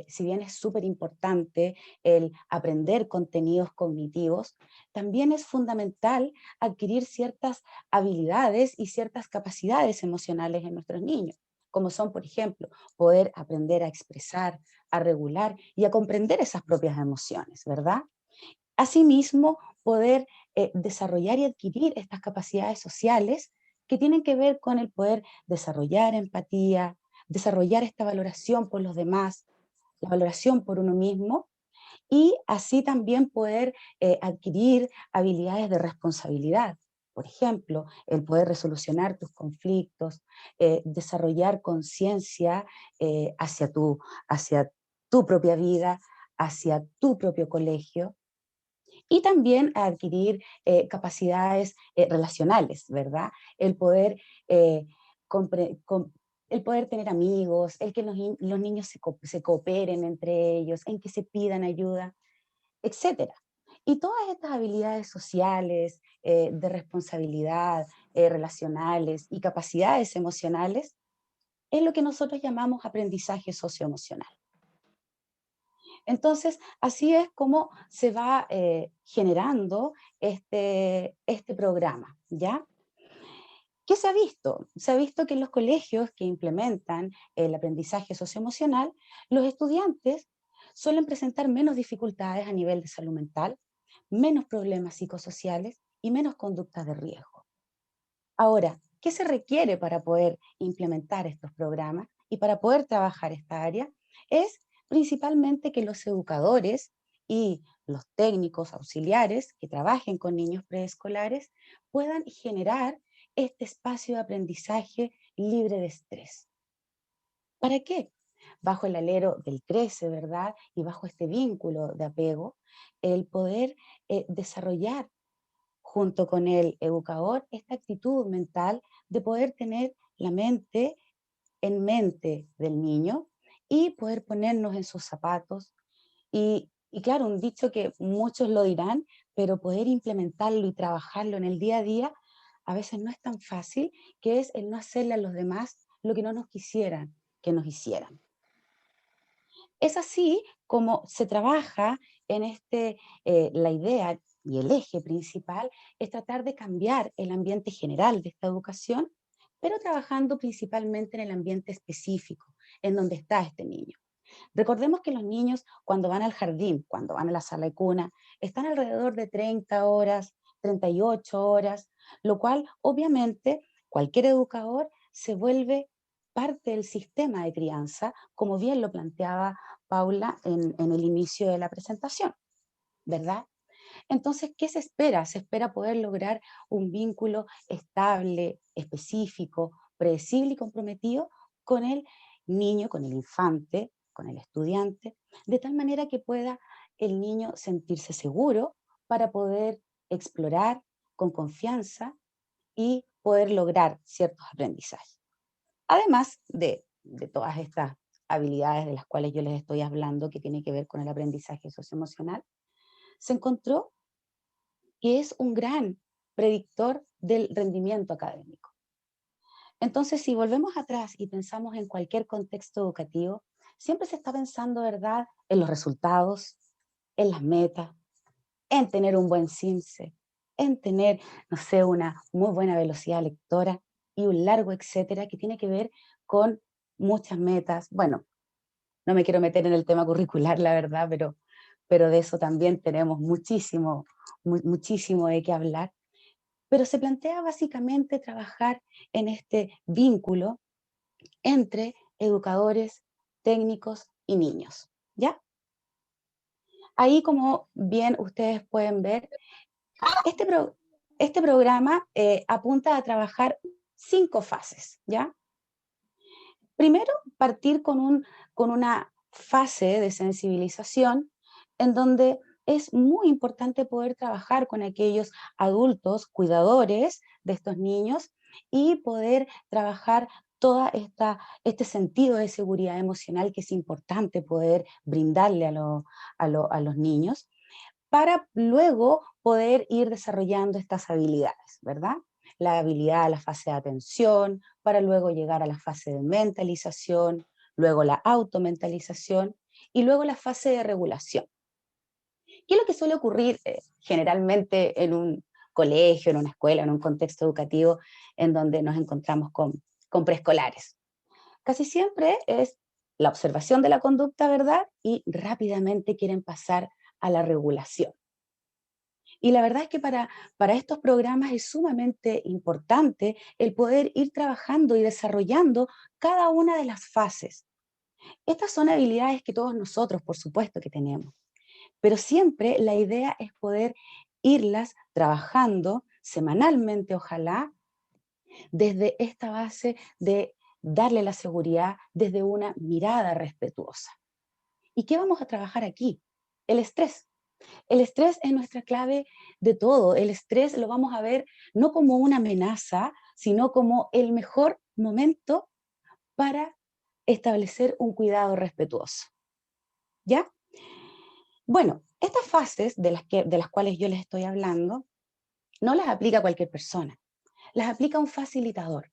S1: si bien es súper importante el aprender contenidos cognitivos, también es fundamental adquirir ciertas habilidades y ciertas capacidades emocionales en nuestros niños, como son, por ejemplo, poder aprender a expresar, a regular y a comprender esas propias emociones, ¿verdad? Asimismo, poder desarrollar y adquirir estas capacidades sociales que tienen que ver con el poder desarrollar empatía, desarrollar esta valoración por los demás, la valoración por uno mismo, y así también poder adquirir habilidades de responsabilidad. Por ejemplo, el poder resolucionar tus conflictos, desarrollar conciencia hacia tu propia vida, hacia tu propio colegio, y también a adquirir capacidades relacionales, ¿verdad? El poder, el poder tener amigos, el que los niños se cooperen entre ellos, en que se pidan ayuda, etcétera. Y todas estas habilidades sociales, de responsabilidad, relacionales y capacidades emocionales es lo que nosotros llamamos aprendizaje socioemocional. Entonces, así es como se va generando este programa, ¿ya? ¿Qué se ha visto? Se ha visto que en los colegios que implementan el aprendizaje socioemocional, los estudiantes suelen presentar menos dificultades a nivel de salud mental, menos problemas psicosociales y menos conductas de riesgo. Ahora, ¿qué se requiere para poder implementar estos programas y para poder trabajar esta área? Es principalmente que los educadores y los técnicos auxiliares que trabajen con niños preescolares puedan generar este espacio de aprendizaje libre de estrés. ¿Para qué? Bajo el alero del crece, ¿verdad? Y bajo este vínculo de apego, el poder desarrollar junto con el educador esta actitud mental de poder tener la mente en mente del niño y poder ponernos en sus zapatos. Y claro, un dicho que muchos lo dirán, pero poder implementarlo y trabajarlo en el día a día a veces no es tan fácil, que es el no hacerle a los demás lo que no nos quisieran que nos hicieran. Es así como se trabaja en la idea y el eje principal es tratar de cambiar el ambiente general de esta educación, pero trabajando principalmente en el ambiente específico, en donde está este niño. Recordemos que los niños cuando van al jardín, cuando van a la sala de cuna, están alrededor de 30 horas, 38 horas, lo cual obviamente cualquier educador se vuelve parte del sistema de crianza, como bien lo planteaba Paula en el inicio de la presentación, ¿verdad? Entonces, ¿qué se espera? Se espera poder lograr un vínculo estable, específico, predecible y comprometido con el niño, con el infante, con el estudiante, de tal manera que pueda el niño sentirse seguro para poder explorar con confianza y poder lograr ciertos aprendizajes. Además de todas estas habilidades de las cuales yo les estoy hablando, que tiene que ver con el aprendizaje socioemocional, se encontró que es un gran predictor del rendimiento académico. Entonces, si volvemos atrás y pensamos en cualquier contexto educativo, siempre se está pensando, ¿verdad?, en los resultados, en las metas, en tener un buen CIMSE, en tener, no sé, una muy buena velocidad lectora y un largo etcétera que tiene que ver con muchas metas. Bueno, no me quiero meter en el tema curricular, la verdad, pero de eso también tenemos muchísimo de qué hablar. Pero se plantea básicamente trabajar en este vínculo entre educadores, técnicos y niños, ¿ya? Ahí, como bien ustedes pueden ver, este, este programa apunta a trabajar 5 fases, ¿ya? Primero, partir con una fase de sensibilización en donde es muy importante poder trabajar con aquellos adultos, cuidadores de estos niños y poder trabajar este sentido de seguridad emocional que es importante poder brindarle a los niños para luego poder ir desarrollando estas habilidades, ¿verdad? La habilidad a la fase de atención, para luego llegar a la fase de mentalización, luego la automentalización y luego la fase de regulación. ¿Qué es lo que suele ocurrir generalmente en un colegio, en una escuela, en un contexto educativo en donde nos encontramos con preescolares? Casi siempre es la observación de la conducta, ¿verdad? Y rápidamente quieren pasar a la regulación. Y la verdad es que para estos programas es sumamente importante el poder ir trabajando y desarrollando cada una de las fases. Estas son habilidades que todos nosotros, por supuesto, que tenemos, pero siempre la idea es poder irlas trabajando semanalmente, ojalá, desde esta base de darle la seguridad desde una mirada respetuosa. ¿Y qué vamos a trabajar aquí? El estrés. El estrés es nuestra clave de todo. El estrés lo vamos a ver no como una amenaza, sino como el mejor momento para establecer un cuidado respetuoso. ¿Ya? Bueno, estas fases de las cuales yo les estoy hablando, no las aplica cualquier persona, las aplica un facilitador.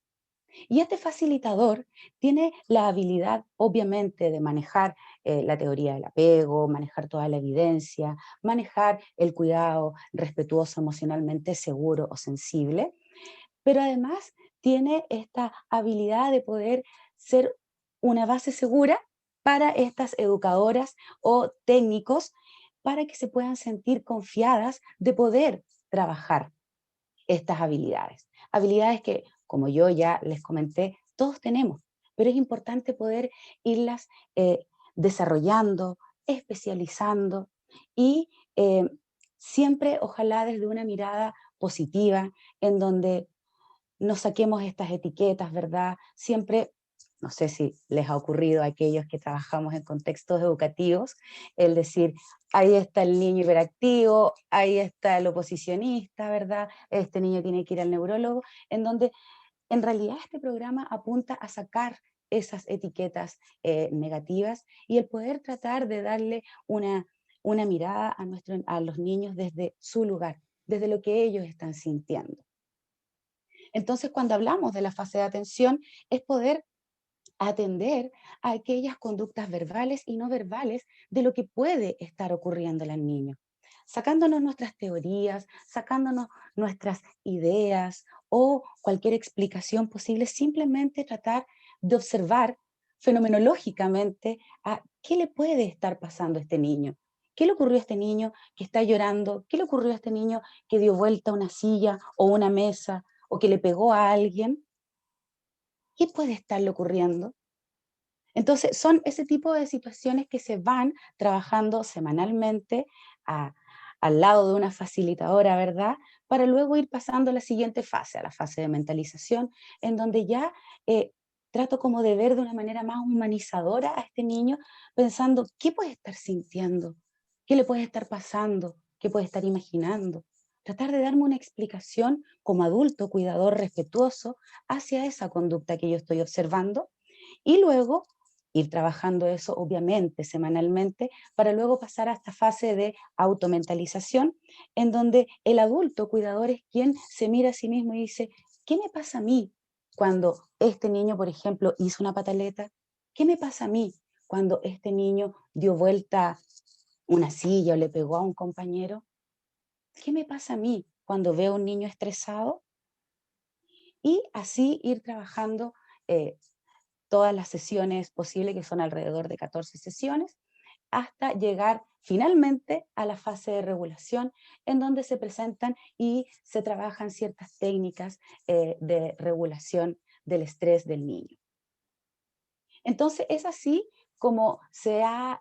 S1: Y este facilitador tiene la habilidad, obviamente, de manejar la teoría del apego, manejar toda la evidencia, manejar el cuidado respetuoso, emocionalmente seguro o sensible, pero además tiene esta habilidad de poder ser una base segura para estas educadoras o técnicos para que se puedan sentir confiadas de poder trabajar estas habilidades. Habilidades que, como yo ya les comenté, todos tenemos, pero es importante poder irlas desarrollando, especializando y siempre, ojalá, desde una mirada positiva, en donde nos saquemos estas etiquetas, ¿verdad? Siempre, no sé si les ha ocurrido a aquellos que trabajamos en contextos educativos, el decir, ahí está el niño hiperactivo, ahí está el oposicionista, ¿verdad? Este niño tiene que ir al neurólogo, en donde en realidad este programa apunta a sacar esas etiquetas negativas y el poder tratar de darle una mirada a los niños desde su lugar, desde lo que ellos están sintiendo. Entonces, cuando hablamos de la fase de atención, es poder atender a aquellas conductas verbales y no verbales de lo que puede estar ocurriendo al niño, sacándonos nuestras teorías, sacándonos nuestras ideas o cualquier explicación posible, simplemente tratar de observar fenomenológicamente a qué le puede estar pasando a este niño. ¿Qué le ocurrió a este niño que está llorando? ¿Qué le ocurrió a este niño que dio vuelta a una silla o una mesa o que le pegó a alguien? ¿Qué puede estarle ocurriendo? Entonces, son ese tipo de situaciones que se van trabajando semanalmente a- al lado de una facilitadora, ¿verdad? Para luego ir pasando a la siguiente fase, a la fase de mentalización, en donde ya eh, trato como de ver de una manera más humanizadora a este niño, pensando qué puede estar sintiendo, qué le puede estar pasando, qué puede estar imaginando. Tratar de darme una explicación como adulto, cuidador, respetuoso, hacia esa conducta que yo estoy observando y luego ir trabajando eso, obviamente, semanalmente, para luego pasar a esta fase de automentalización, en donde el adulto cuidador es quien se mira a sí mismo y dice, ¿qué me pasa a mí cuando este niño, por ejemplo, hizo una pataleta? ¿Qué me pasa a mí cuando este niño dio vuelta una silla o le pegó a un compañero? ¿Qué me pasa a mí cuando veo a un niño estresado? Y así ir trabajando eh, todas las sesiones posibles, que son alrededor de 14 sesiones, hasta llegar finalmente a la fase de regulación, en donde se presentan y se trabajan ciertas técnicas de regulación del estrés del niño. Entonces, es así como se ha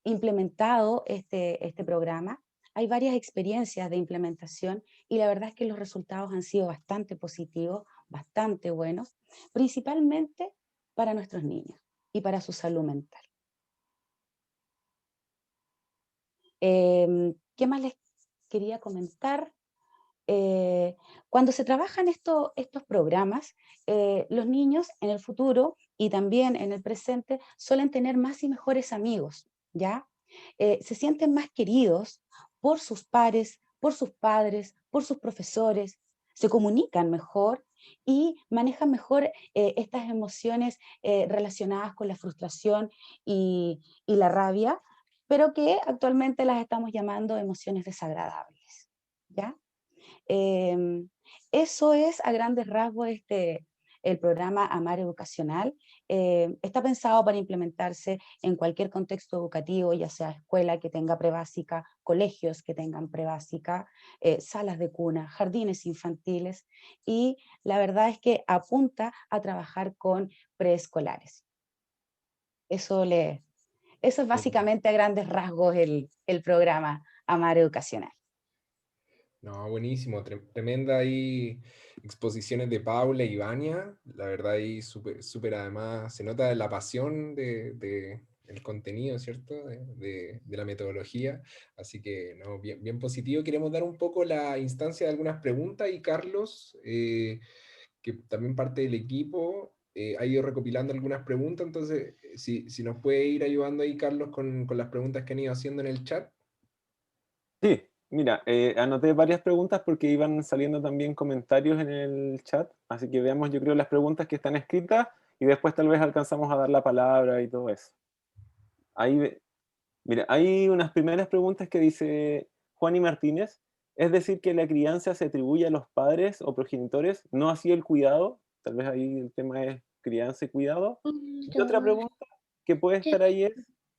S1: implementado este programa. Hay varias experiencias de implementación y la verdad es que los resultados han sido bastante positivos, bastante buenos, principalmente para nuestros niños y para su salud mental. ¿Qué más les quería comentar? Eh, Cuando se trabajan estos programas, los niños en el futuro y también en el presente suelen tener más y mejores amigos, ¿ya? Se sienten más queridos por sus pares, por sus padres, por sus profesores, se comunican mejor y manejan mejor estas emociones relacionadas con la frustración y la rabia, pero que actualmente las estamos llamando emociones desagradables, ¿ya? Em, Eso es a grandes rasgos el programa Amar Educacional. Está pensado para implementarse en cualquier contexto educativo, ya sea escuela que tenga prebásica, colegios que tengan prebásica, salas de cuna, jardines infantiles, y la verdad es que apunta a trabajar con preescolares. Eso, eso es
S2: Bien.
S1: básicamente a grandes rasgos el programa Amar Educacional.
S2: No, buenísimo, tremenda ahí exposiciones de Paula y Vania, la verdad ahí súper, súper además, se nota la pasión de el contenido, ¿cierto? De la metodología, así que no, bien, bien positivo. Queremos dar un poco la instancia de algunas preguntas y Carlos, que también parte del equipo, ha ido recopilando algunas preguntas, entonces si nos puede ir ayudando ahí Carlos con las preguntas que han ido haciendo en el chat.
S4: Sí, mira, anoté varias preguntas porque iban saliendo también comentarios en el chat, así que veamos yo creo las preguntas que están escritas y después tal vez alcanzamos a dar la palabra y todo eso. Ahí, mira, hay unas primeras preguntas que dice Juani Martínez, es decir, que la crianza se atribuye a los padres o progenitores, no así el cuidado. Tal vez ahí el tema es crianza y cuidado. Y otra pregunta que puede estar ahí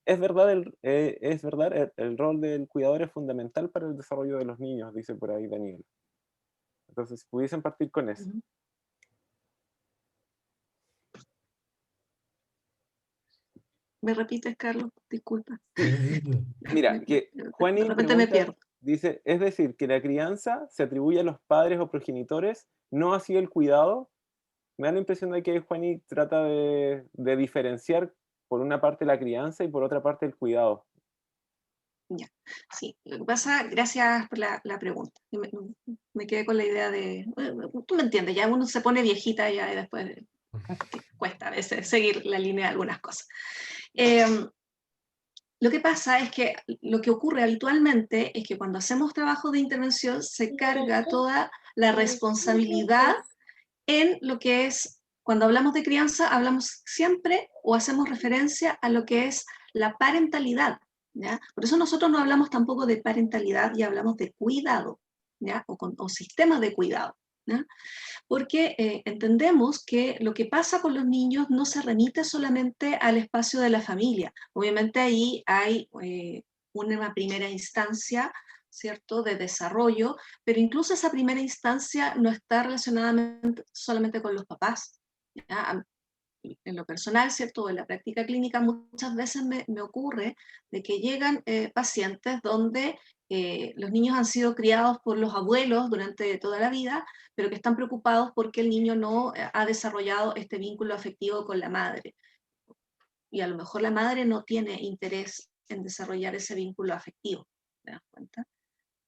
S4: ¿es verdad el rol del cuidador es fundamental para el desarrollo de los niños? Dice por ahí Daniel. Entonces, si pudiesen partir con eso.
S3: Ujú. ¿Me repites, Carlos? Disculpa.
S4: Mira, que
S3: De
S4: Juani
S3: repente me
S4: pregunta,
S3: pierdo.
S4: dice, es decir, que la crianza se atribuye a los padres o progenitores, no así el cuidado. Me da la impresión de que Juani trata de diferenciar por una parte la crianza y por otra parte el cuidado.
S3: Ya, sí. Lo que pasa, gracias por la pregunta. Me quedé con la idea de, tú me entiendes, ya uno se pone viejita ya y después que cuesta a veces seguir la línea de algunas cosas. Lo que pasa es que lo que ocurre habitualmente es que cuando hacemos trabajo de intervención se carga toda la responsabilidad en lo que es, cuando hablamos de crianza, hablamos siempre o hacemos referencia a lo que es la parentalidad, ¿ya? Por eso nosotros no hablamos tampoco de parentalidad y hablamos de cuidado, ¿ya? O sistemas de cuidado, ¿ya? Porque entendemos que lo que pasa con los niños no se remite solamente al espacio de la familia. Obviamente ahí hay una primera instancia, ¿cierto?, de desarrollo, pero incluso esa primera instancia no está relacionada solamente con los papás. ¿Ya? En lo personal, ¿cierto?, en la práctica clínica muchas veces me ocurre de que llegan pacientes donde los niños han sido criados por los abuelos durante toda la vida, pero que están preocupados porque el niño no ha desarrollado este vínculo afectivo con la madre. Y a lo mejor la madre no tiene interés en desarrollar ese vínculo afectivo. ¿Te das cuenta?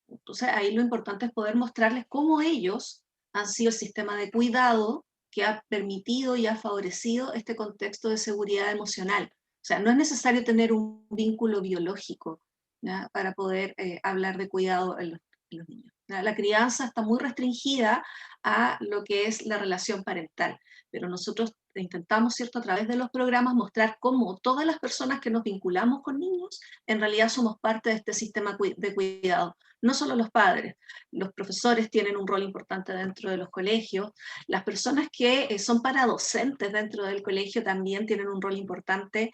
S3: Entonces ahí lo importante es poder mostrarles cómo ellos han sido el sistema de cuidado que ha permitido y ha favorecido este contexto de seguridad emocional. O sea, no es necesario tener un vínculo biológico, ¿ya?, para poder hablar de cuidado en los niños. ¿Ya? La crianza está muy restringida a lo que es la relación parental, pero nosotros intentamos, ¿cierto?, a través de los programas mostrar cómo todas las personas que nos vinculamos con niños en realidad somos parte de este sistema de cuidado. No solo los padres, los profesores tienen un rol importante dentro de los colegios, las personas que son paradocentes dentro del colegio también tienen un rol importante.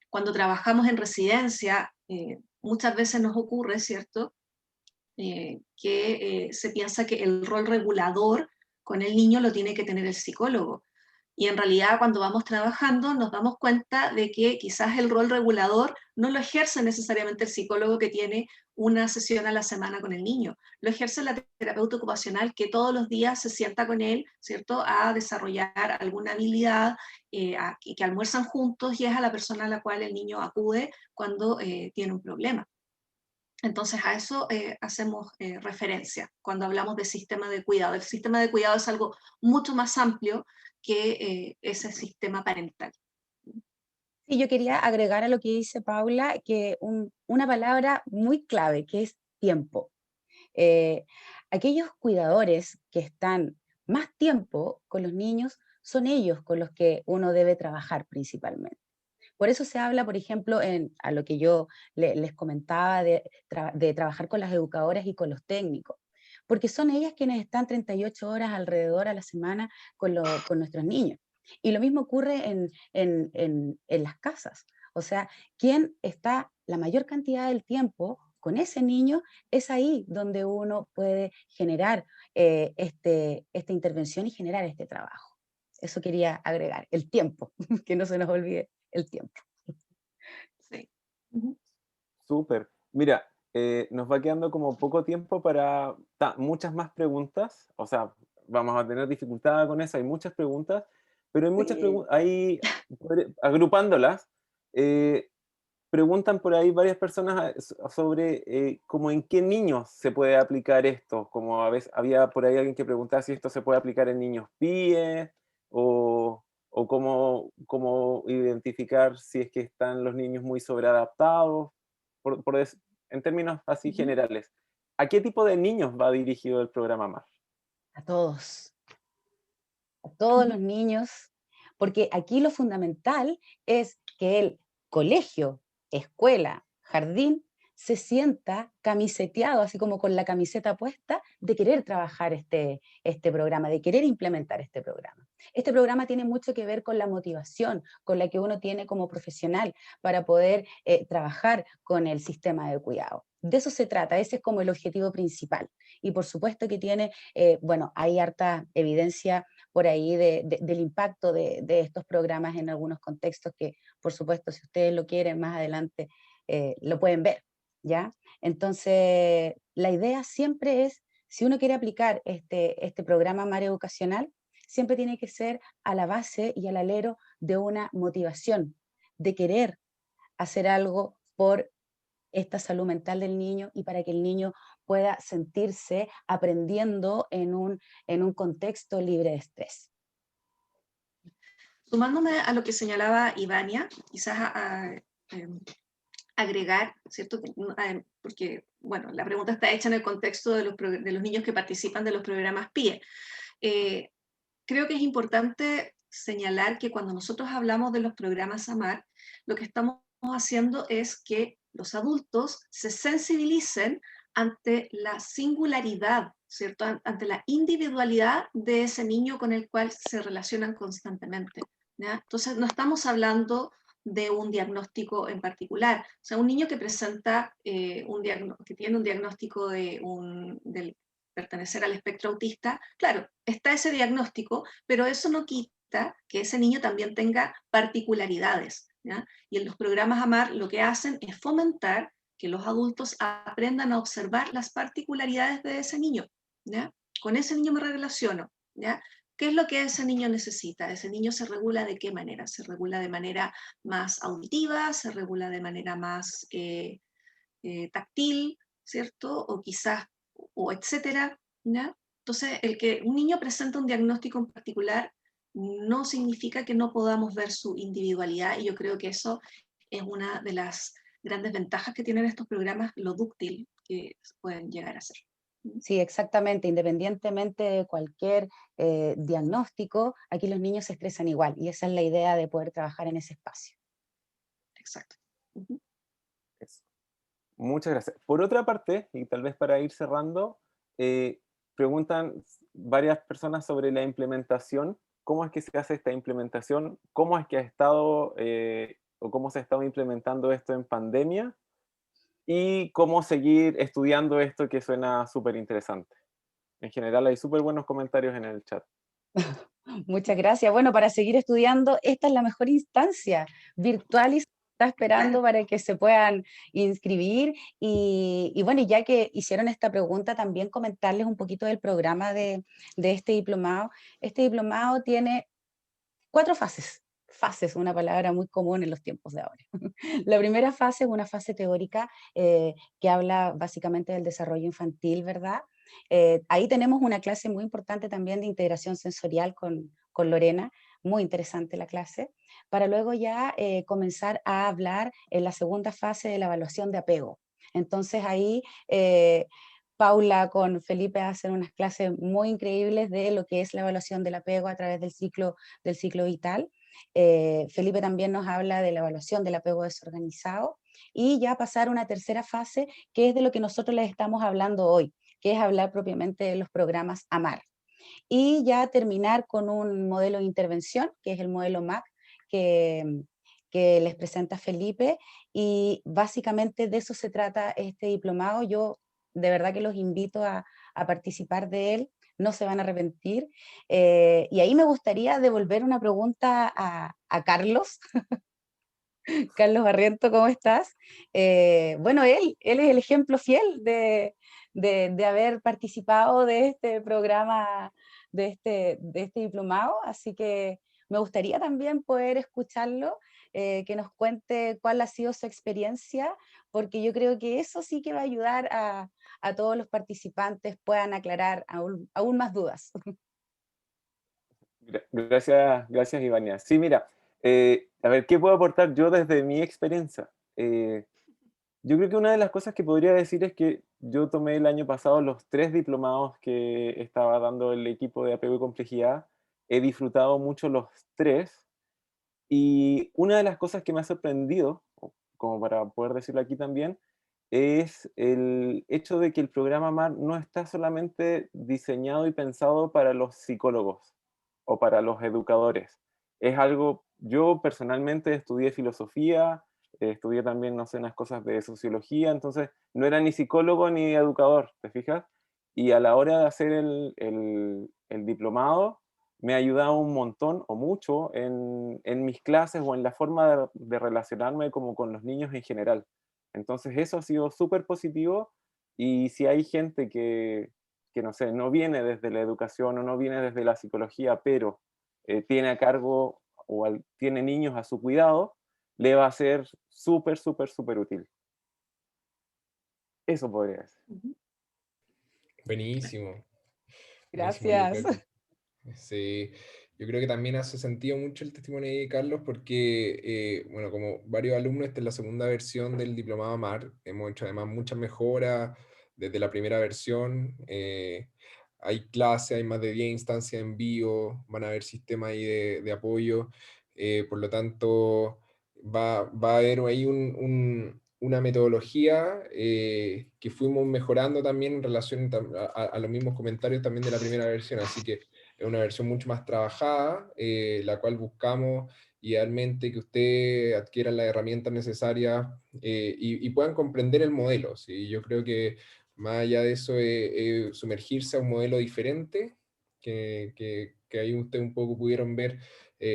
S3: Cuando trabajamos en residencia, muchas veces nos ocurre, ¿cierto?, que se piensa que el rol regulador con el niño lo tiene que tener el psicólogo. Y en realidad cuando vamos trabajando nos damos cuenta de que quizás el rol regulador no lo ejerce necesariamente el psicólogo que tiene una sesión a la semana con el niño, lo ejerce la terapeuta ocupacional que todos los días se sienta con él, ¿cierto?, a desarrollar alguna habilidad, que almuerzan juntos y es a la persona a la cual el niño acude cuando tiene un problema. Entonces a eso hacemos referencia cuando hablamos de sistema de cuidado. El sistema de cuidado es algo mucho más amplio que ese sistema parental.
S1: Sí, yo quería agregar a lo que dice Paula que una palabra muy clave, que es tiempo. Aquellos cuidadores que están más tiempo con los niños son ellos con los que uno debe trabajar principalmente. Por eso se habla, por ejemplo, a lo que yo les comentaba de trabajar con las educadoras y con los técnicos, porque son ellas quienes están 38 horas alrededor a la semana con nuestros niños. Y lo mismo ocurre en las casas. O sea, quien está la mayor cantidad del tiempo con ese niño, es ahí donde uno puede generar esta intervención y generar este trabajo. Eso quería agregar, el tiempo, que no se nos olvide el tiempo.
S3: Sí. Uh-huh.
S4: Súper. Mira, nos va quedando como poco tiempo para muchas más preguntas. O sea, vamos a tener dificultad con eso. Hay muchas preguntas, pero hay muchas preguntas. Ahí, agrupándolas, preguntan por ahí varias personas sobre cómo en qué niños se puede aplicar esto. Como a veces había por ahí alguien que preguntaba si esto se puede aplicar en niños PIE o cómo identificar si es que están los niños muy sobreadaptados, en términos así generales. ¿A qué tipo de niños va dirigido el programa MAR?
S1: A todos los niños, porque aquí lo fundamental es que el colegio, escuela, jardín, se sienta camiseteado, así como con la camiseta puesta, de querer trabajar este programa, de querer implementar este programa. Este programa tiene mucho que ver con la motivación, con la que uno tiene como profesional para poder trabajar con el sistema de cuidado. De eso se trata, ese es como el objetivo principal. Y por supuesto que tiene, bueno, hay harta evidencia por ahí del impacto de estos programas en algunos contextos que, por supuesto, si ustedes lo quieren más adelante, lo pueden ver, ¿ya? Entonces, la idea siempre es, si uno quiere aplicar este programa MAR educacional, siempre tiene que ser a la base y al alero de una motivación, de querer hacer algo por esta salud mental del niño y para que el niño pueda sentirse aprendiendo en un contexto libre de estrés.
S3: Sumándome a lo que señalaba Ivania, quizás agregar, ¿cierto? Porque, bueno, la pregunta está hecha en el contexto de los niños que participan de los programas PIE. Creo que es importante señalar que cuando nosotros hablamos de los programas AMAR, lo que estamos haciendo es que los adultos se sensibilicen ante la singularidad, ¿cierto? Ante la individualidad de ese niño con el cual se relacionan constantemente, ¿ya? Entonces, no estamos hablando de un diagnóstico en particular. O sea, un niño que presenta que tiene un diagnóstico del pertenecer al espectro autista, claro, está ese diagnóstico, pero eso no quita que ese niño también tenga particularidades, ¿ya? Y en los programas AMAR lo que hacen es fomentar que los adultos aprendan a observar las particularidades de ese niño, ¿ya? Con ese niño me relaciono, ¿ya? ¿Qué es lo que ese niño necesita? ¿Ese niño se regula de qué manera? ¿Se regula de manera más auditiva? ¿Se regula de manera más táctil? ¿Cierto? O quizás, o etcétera, ¿ya? Entonces, el que un niño presenta un diagnóstico en particular no significa que no podamos ver su individualidad, y yo creo que eso es una de las grandes ventajas que tienen estos programas, lo dúctil que pueden llegar a ser.
S1: Sí, exactamente, independientemente de cualquier diagnóstico, aquí los niños se expresan igual y esa es la idea de poder trabajar en ese espacio.
S3: Exacto.
S4: Eso. Muchas gracias. Por otra parte, y tal vez para ir cerrando, preguntan varias personas sobre la implementación. ¿Cómo es que se hace esta implementación? ¿Cómo es que ha estado o cómo se ha estado implementando esto en pandemia? Y cómo seguir estudiando esto que suena súper interesante. En general hay súper buenos comentarios en el chat.
S1: Muchas gracias. Bueno, para seguir estudiando, esta es la mejor instancia virtual y se está esperando para que se puedan inscribir. Y bueno, ya que hicieron esta pregunta, también comentarles un poquito del programa de este diplomado. Este diplomado tiene 4 fases. Fases, una palabra muy común en los tiempos de ahora. La primera fase es una fase teórica que habla básicamente del desarrollo infantil, ¿verdad? Ahí tenemos una clase muy importante también de integración sensorial con Lorena, muy interesante la clase, para luego ya comenzar a hablar en la segunda fase de la evaluación de apego. Entonces ahí Paula con Felipe hacen unas clases muy increíbles de lo que es la evaluación del apego a través del ciclo vital. Felipe también nos habla de la evaluación del apego desorganizado y ya pasar a una tercera fase que es de lo que nosotros les estamos hablando hoy, que es hablar propiamente de los programas AMAR. Y ya terminar con un modelo de intervención, que es el modelo MAC, que les presenta Felipe, y básicamente de eso se trata este diplomado. Yo de verdad que los invito a participar de él, no se van a arrepentir. Y ahí me gustaría devolver una pregunta a Carlos. Carlos Barriento, ¿cómo estás? Bueno, él es el ejemplo fiel de haber participado de este programa, de este diplomado, así que me gustaría también poder escucharlo, que nos cuente cuál ha sido su experiencia, porque yo creo que eso sí que va a ayudar a todos los participantes puedan aclarar aún más dudas.
S4: Gracias, Ivania. Sí, mira, a ver, ¿qué puedo aportar yo desde mi experiencia? Yo creo que una de las cosas que podría decir es que yo tomé el año pasado los 3 diplomados que estaba dando el equipo de apego y complejidad. He disfrutado mucho los 3. Y una de las cosas que me ha sorprendido, como para poder decirlo aquí también, es el hecho de que el programa AMAR no está solamente diseñado y pensado para los psicólogos o para los educadores. Es algo, yo personalmente estudié filosofía, estudié también, no sé, unas cosas de sociología, entonces no era ni psicólogo ni educador, ¿te fijas? Y a la hora de hacer el diplomado, me ha ayudado un montón o mucho en mis clases o en la forma de relacionarme como con los niños en general. Entonces eso ha sido súper positivo, y si hay gente que, no sé, no viene desde la educación o no viene desde la psicología, pero tiene a cargo o tiene niños a su cuidado, le va a ser súper, súper, súper útil. Eso podría decir.
S2: Buenísimo. Buenísimo, yo
S1: Gracias.
S2: creo que sí, yo creo que también hace sentido mucho el testimonio de Carlos porque, bueno, como varios alumnos, esta es la segunda versión del Diplomado AMAR, hemos hecho además muchas mejoras desde la primera versión, hay clases, hay más de 10 instancias en vivo, van a haber sistemas ahí de apoyo, por lo tanto va a haber ahí una metodología que fuimos mejorando también en relación a los mismos comentarios también de la primera versión, así que es una versión mucho más trabajada, la cual buscamos idealmente que ustedes adquieran las herramientas necesarias y puedan comprender el modelo. ¿Sí? Yo creo que más allá de eso, sumergirse a un modelo diferente, que ahí ustedes un poco pudieron ver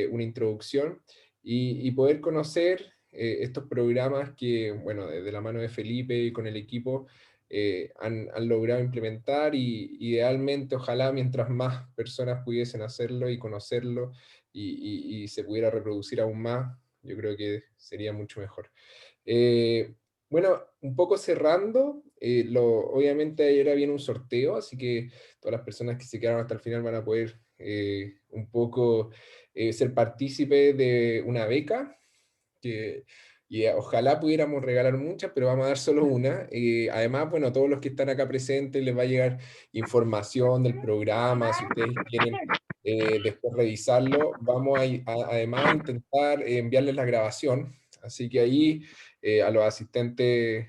S2: una introducción, y poder conocer estos programas que, bueno, de la mano de Felipe y con el equipo, han logrado implementar, y idealmente, ojalá, mientras más personas pudiesen hacerlo y conocerlo, y se pudiera reproducir aún más, yo creo que sería mucho mejor. Bueno, un poco cerrando, obviamente ayer viene un sorteo, así que todas las personas que se quedaron hasta el final van a poder un poco ser partícipes de una beca, y ojalá pudiéramos regalar muchas, pero vamos a dar solo una. Además, bueno, todos los que están acá presentes les va a llegar información del programa, si ustedes quieren después revisarlo. Vamos además a intentar enviarles la grabación, así que ahí a los asistentes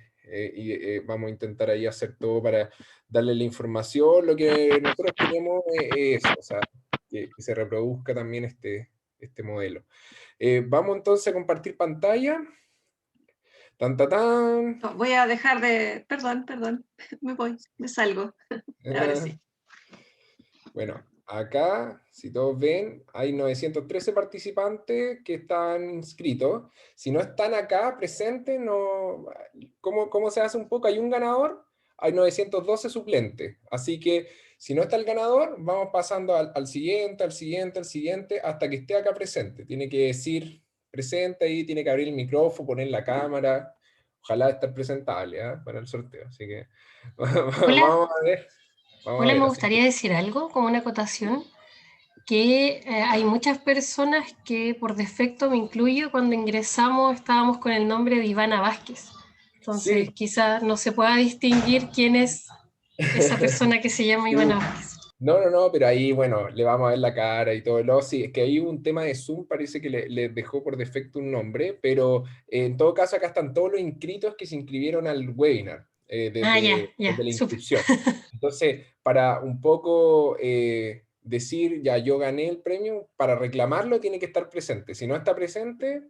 S2: vamos a intentar ahí hacer todo para darles la información. Lo que nosotros queremos es eso, o sea, que se reproduzca también este modelo. Vamos entonces a compartir pantalla. Tan, tan, tan.
S3: No, voy a dejar de... Perdón, me voy, me salgo. Ahora sí.
S2: Bueno, acá, si todos ven, hay 913 participantes que están inscritos. Si no están acá presentes, no... ¿Cómo se hace un poco? Hay un ganador, hay 912 suplentes. Así que si no está el ganador, vamos pasando al siguiente, al siguiente, al siguiente, hasta que esté acá presente. Tiene que decir presente ahí, tiene que abrir el micrófono, poner la cámara. Ojalá estar presentable para el sorteo. Así que
S5: Hola,
S2: vamos a ver.
S5: hola, me gustaría decir algo como una acotación, que hay muchas personas que por defecto, me incluyo, cuando ingresamos estábamos con el nombre de Ivana Vázquez. Entonces
S2: Sí.
S5: quizá no se pueda distinguir quién es esa persona que se llama Ivana Vázquez.
S2: No, pero ahí, bueno, le vamos a ver la cara y todo. Sí, es que ahí hubo un tema de Zoom, parece que le dejó por defecto un nombre, pero en todo caso acá están todos los inscritos que se inscribieron al webinar desde la
S5: súper.
S2: inscripción. Entonces, para un poco decir, ya yo gané el premio, para reclamarlo tiene que estar presente. Si no está presente,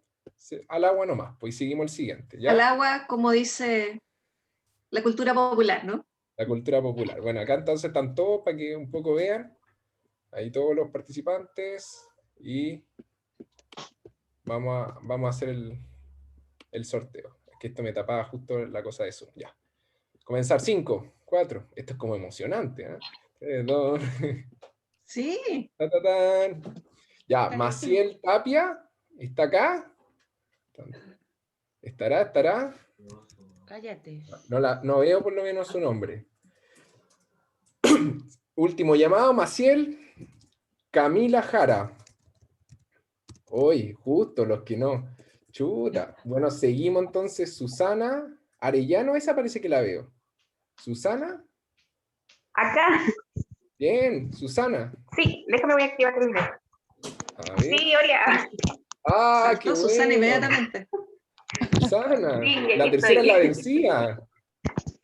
S2: al agua nomás, pues seguimos el siguiente. ¿Ya?
S3: Al agua, como dice la cultura popular, ¿no?
S2: La cultura popular. Bueno, acá entonces están todos para que un poco vean. Ahí todos los participantes. Y vamos a hacer el sorteo. Es que esto me tapaba justo la cosa de Zoom. Ya. Comenzar. 5, 4. Esto es como emocionante, ¿eh? 3, 2.
S3: Sí.
S2: Ta, ta, tan. Ya, Maciel Tapia. ¿Está acá? ¿Estará?
S1: Cállate.
S2: No veo por lo menos su nombre. Último llamado, Maciel. Camila Jara. Hoy, justo los que no. Chuta. Bueno, seguimos entonces. Susana Arellano, esa parece que la veo. ¿Susana?
S6: Acá.
S2: Bien, Susana.
S6: Sí, déjame voy a activar el video.
S2: A ver.
S6: Sí, hola.
S2: Ah, qué
S3: Saltó Susana
S2: bueno.
S3: inmediatamente.
S2: Susana.
S6: Sí,
S2: La
S6: aquí
S2: tercera es la
S6: estoy.
S2: vencida.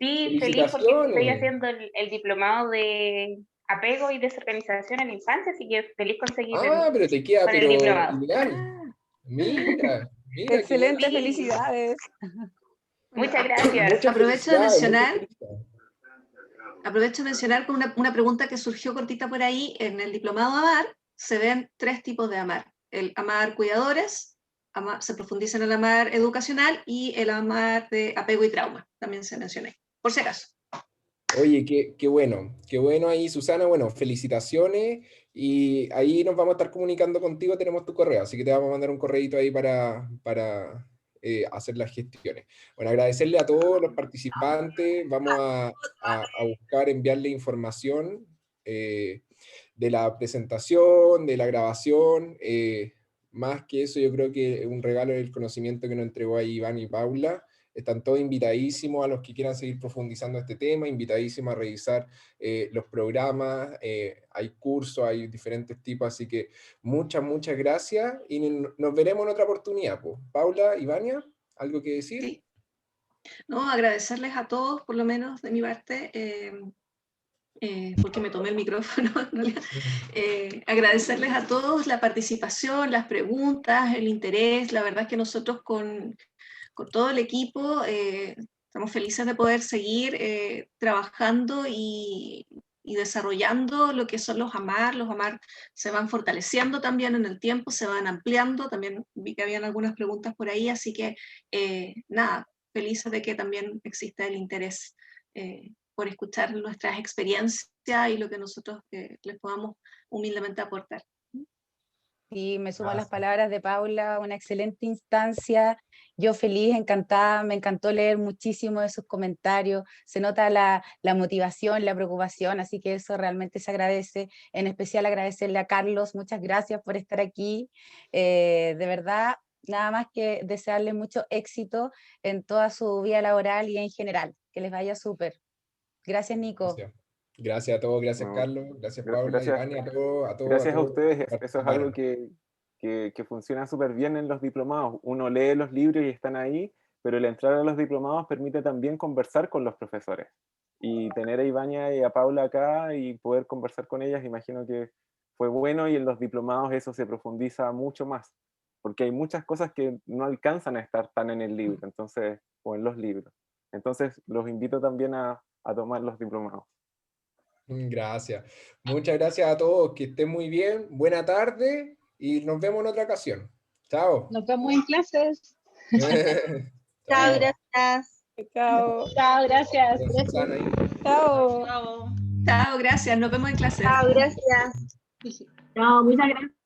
S6: Sí, feliz porque estoy
S2: ¡Felicitaciones!
S6: haciendo el diplomado de apego y desorganización en la infancia, así que feliz con seguir
S2: Ah, pero te queda,
S6: con el
S2: pero
S6: diplomado.
S2: ideal. Mira, mira, qué bueno.
S1: Excelente,
S6: Sí,
S1: felicidades.
S3: Bueno,
S6: muchas gracias.
S2: Muchas
S3: aprovecho de
S2: felicidades, muchas
S3: mencionar,
S2: felicidades.
S3: con una pregunta que surgió cortita por ahí. En el diplomado AMAR se ven 3 tipos de AMAR. El AMAR cuidadores, se profundiza en el AMAR educacional y el AMAR de apego y trauma. También se menciona ahí, por si acaso.
S2: Oye, qué bueno ahí, Susana. Bueno, felicitaciones y ahí nos vamos a estar comunicando contigo, tenemos tu correo, así que te vamos a mandar un correíto ahí para hacer las gestiones. Bueno, agradecerle a todos los participantes, vamos a buscar enviarle información de la presentación, de la grabación, más que eso yo creo que es un regalo del conocimiento que nos entregó ahí Iván y Paula. Están todos invitadísimos a los que quieran seguir profundizando este tema, invitadísimos a revisar los programas, hay cursos, hay diferentes tipos, así que muchas gracias y nos veremos en otra oportunidad. Pues. Paula, Ivania, ¿algo que decir?
S3: Sí. No, agradecerles a todos, por lo menos de mi parte, porque me tomé el micrófono, en realidad. Agradecerles a todos la participación, las preguntas, el interés. La verdad es que nosotros con todo el equipo estamos felices de poder seguir trabajando y desarrollando lo que son los AMAR. Los AMAR se van fortaleciendo también en el tiempo, se van ampliando. También vi que habían algunas preguntas por ahí, así que nada, felices de que también exista el interés por escuchar nuestras experiencias y lo que nosotros les podamos humildemente aportar.
S1: Y me sumo a las
S2: Gracias.
S1: palabras de Paula, una excelente instancia. Yo feliz, encantada, me encantó leer muchísimo de sus comentarios. Se nota la motivación, la preocupación, así que eso realmente se agradece. En especial agradecerle a Carlos, muchas gracias por estar aquí. De verdad, nada más que desearle mucho éxito en toda su vida laboral y en general. Que les vaya súper. Gracias, Nico.
S2: Gracias a todos, gracias
S4: No,
S2: Carlos, gracias Paula,
S4: gracias,
S2: Ivania, a todos,
S4: gracias a ustedes.
S2: que
S4: Eso es algo
S2: participaron.
S4: que funciona súper bien en los diplomados. Uno lee los libros y están ahí, pero el entrar a los diplomados permite también conversar con los profesores. Y tener a Ivania y a Paula acá y poder conversar con ellas, imagino que fue bueno, y en los diplomados eso se profundiza mucho más, porque hay muchas cosas que no alcanzan a estar tan en el libro, entonces, o en los libros. Entonces, los invito también a tomar los diplomados.
S2: Gracias. Muchas gracias a todos, que estén muy bien, buena tarde y nos vemos en otra ocasión. Chao.
S7: Nos vemos en clases.
S6: Chao,
S2: Chao.
S6: gracias.
S1: Chao.
S7: Chao, gracias.
S2: Susana ahí.
S1: Chao.
S7: Chao.
S3: Chao, gracias. Nos vemos en clase.
S6: Chao, gracias.
S7: Chao, muchas gracias.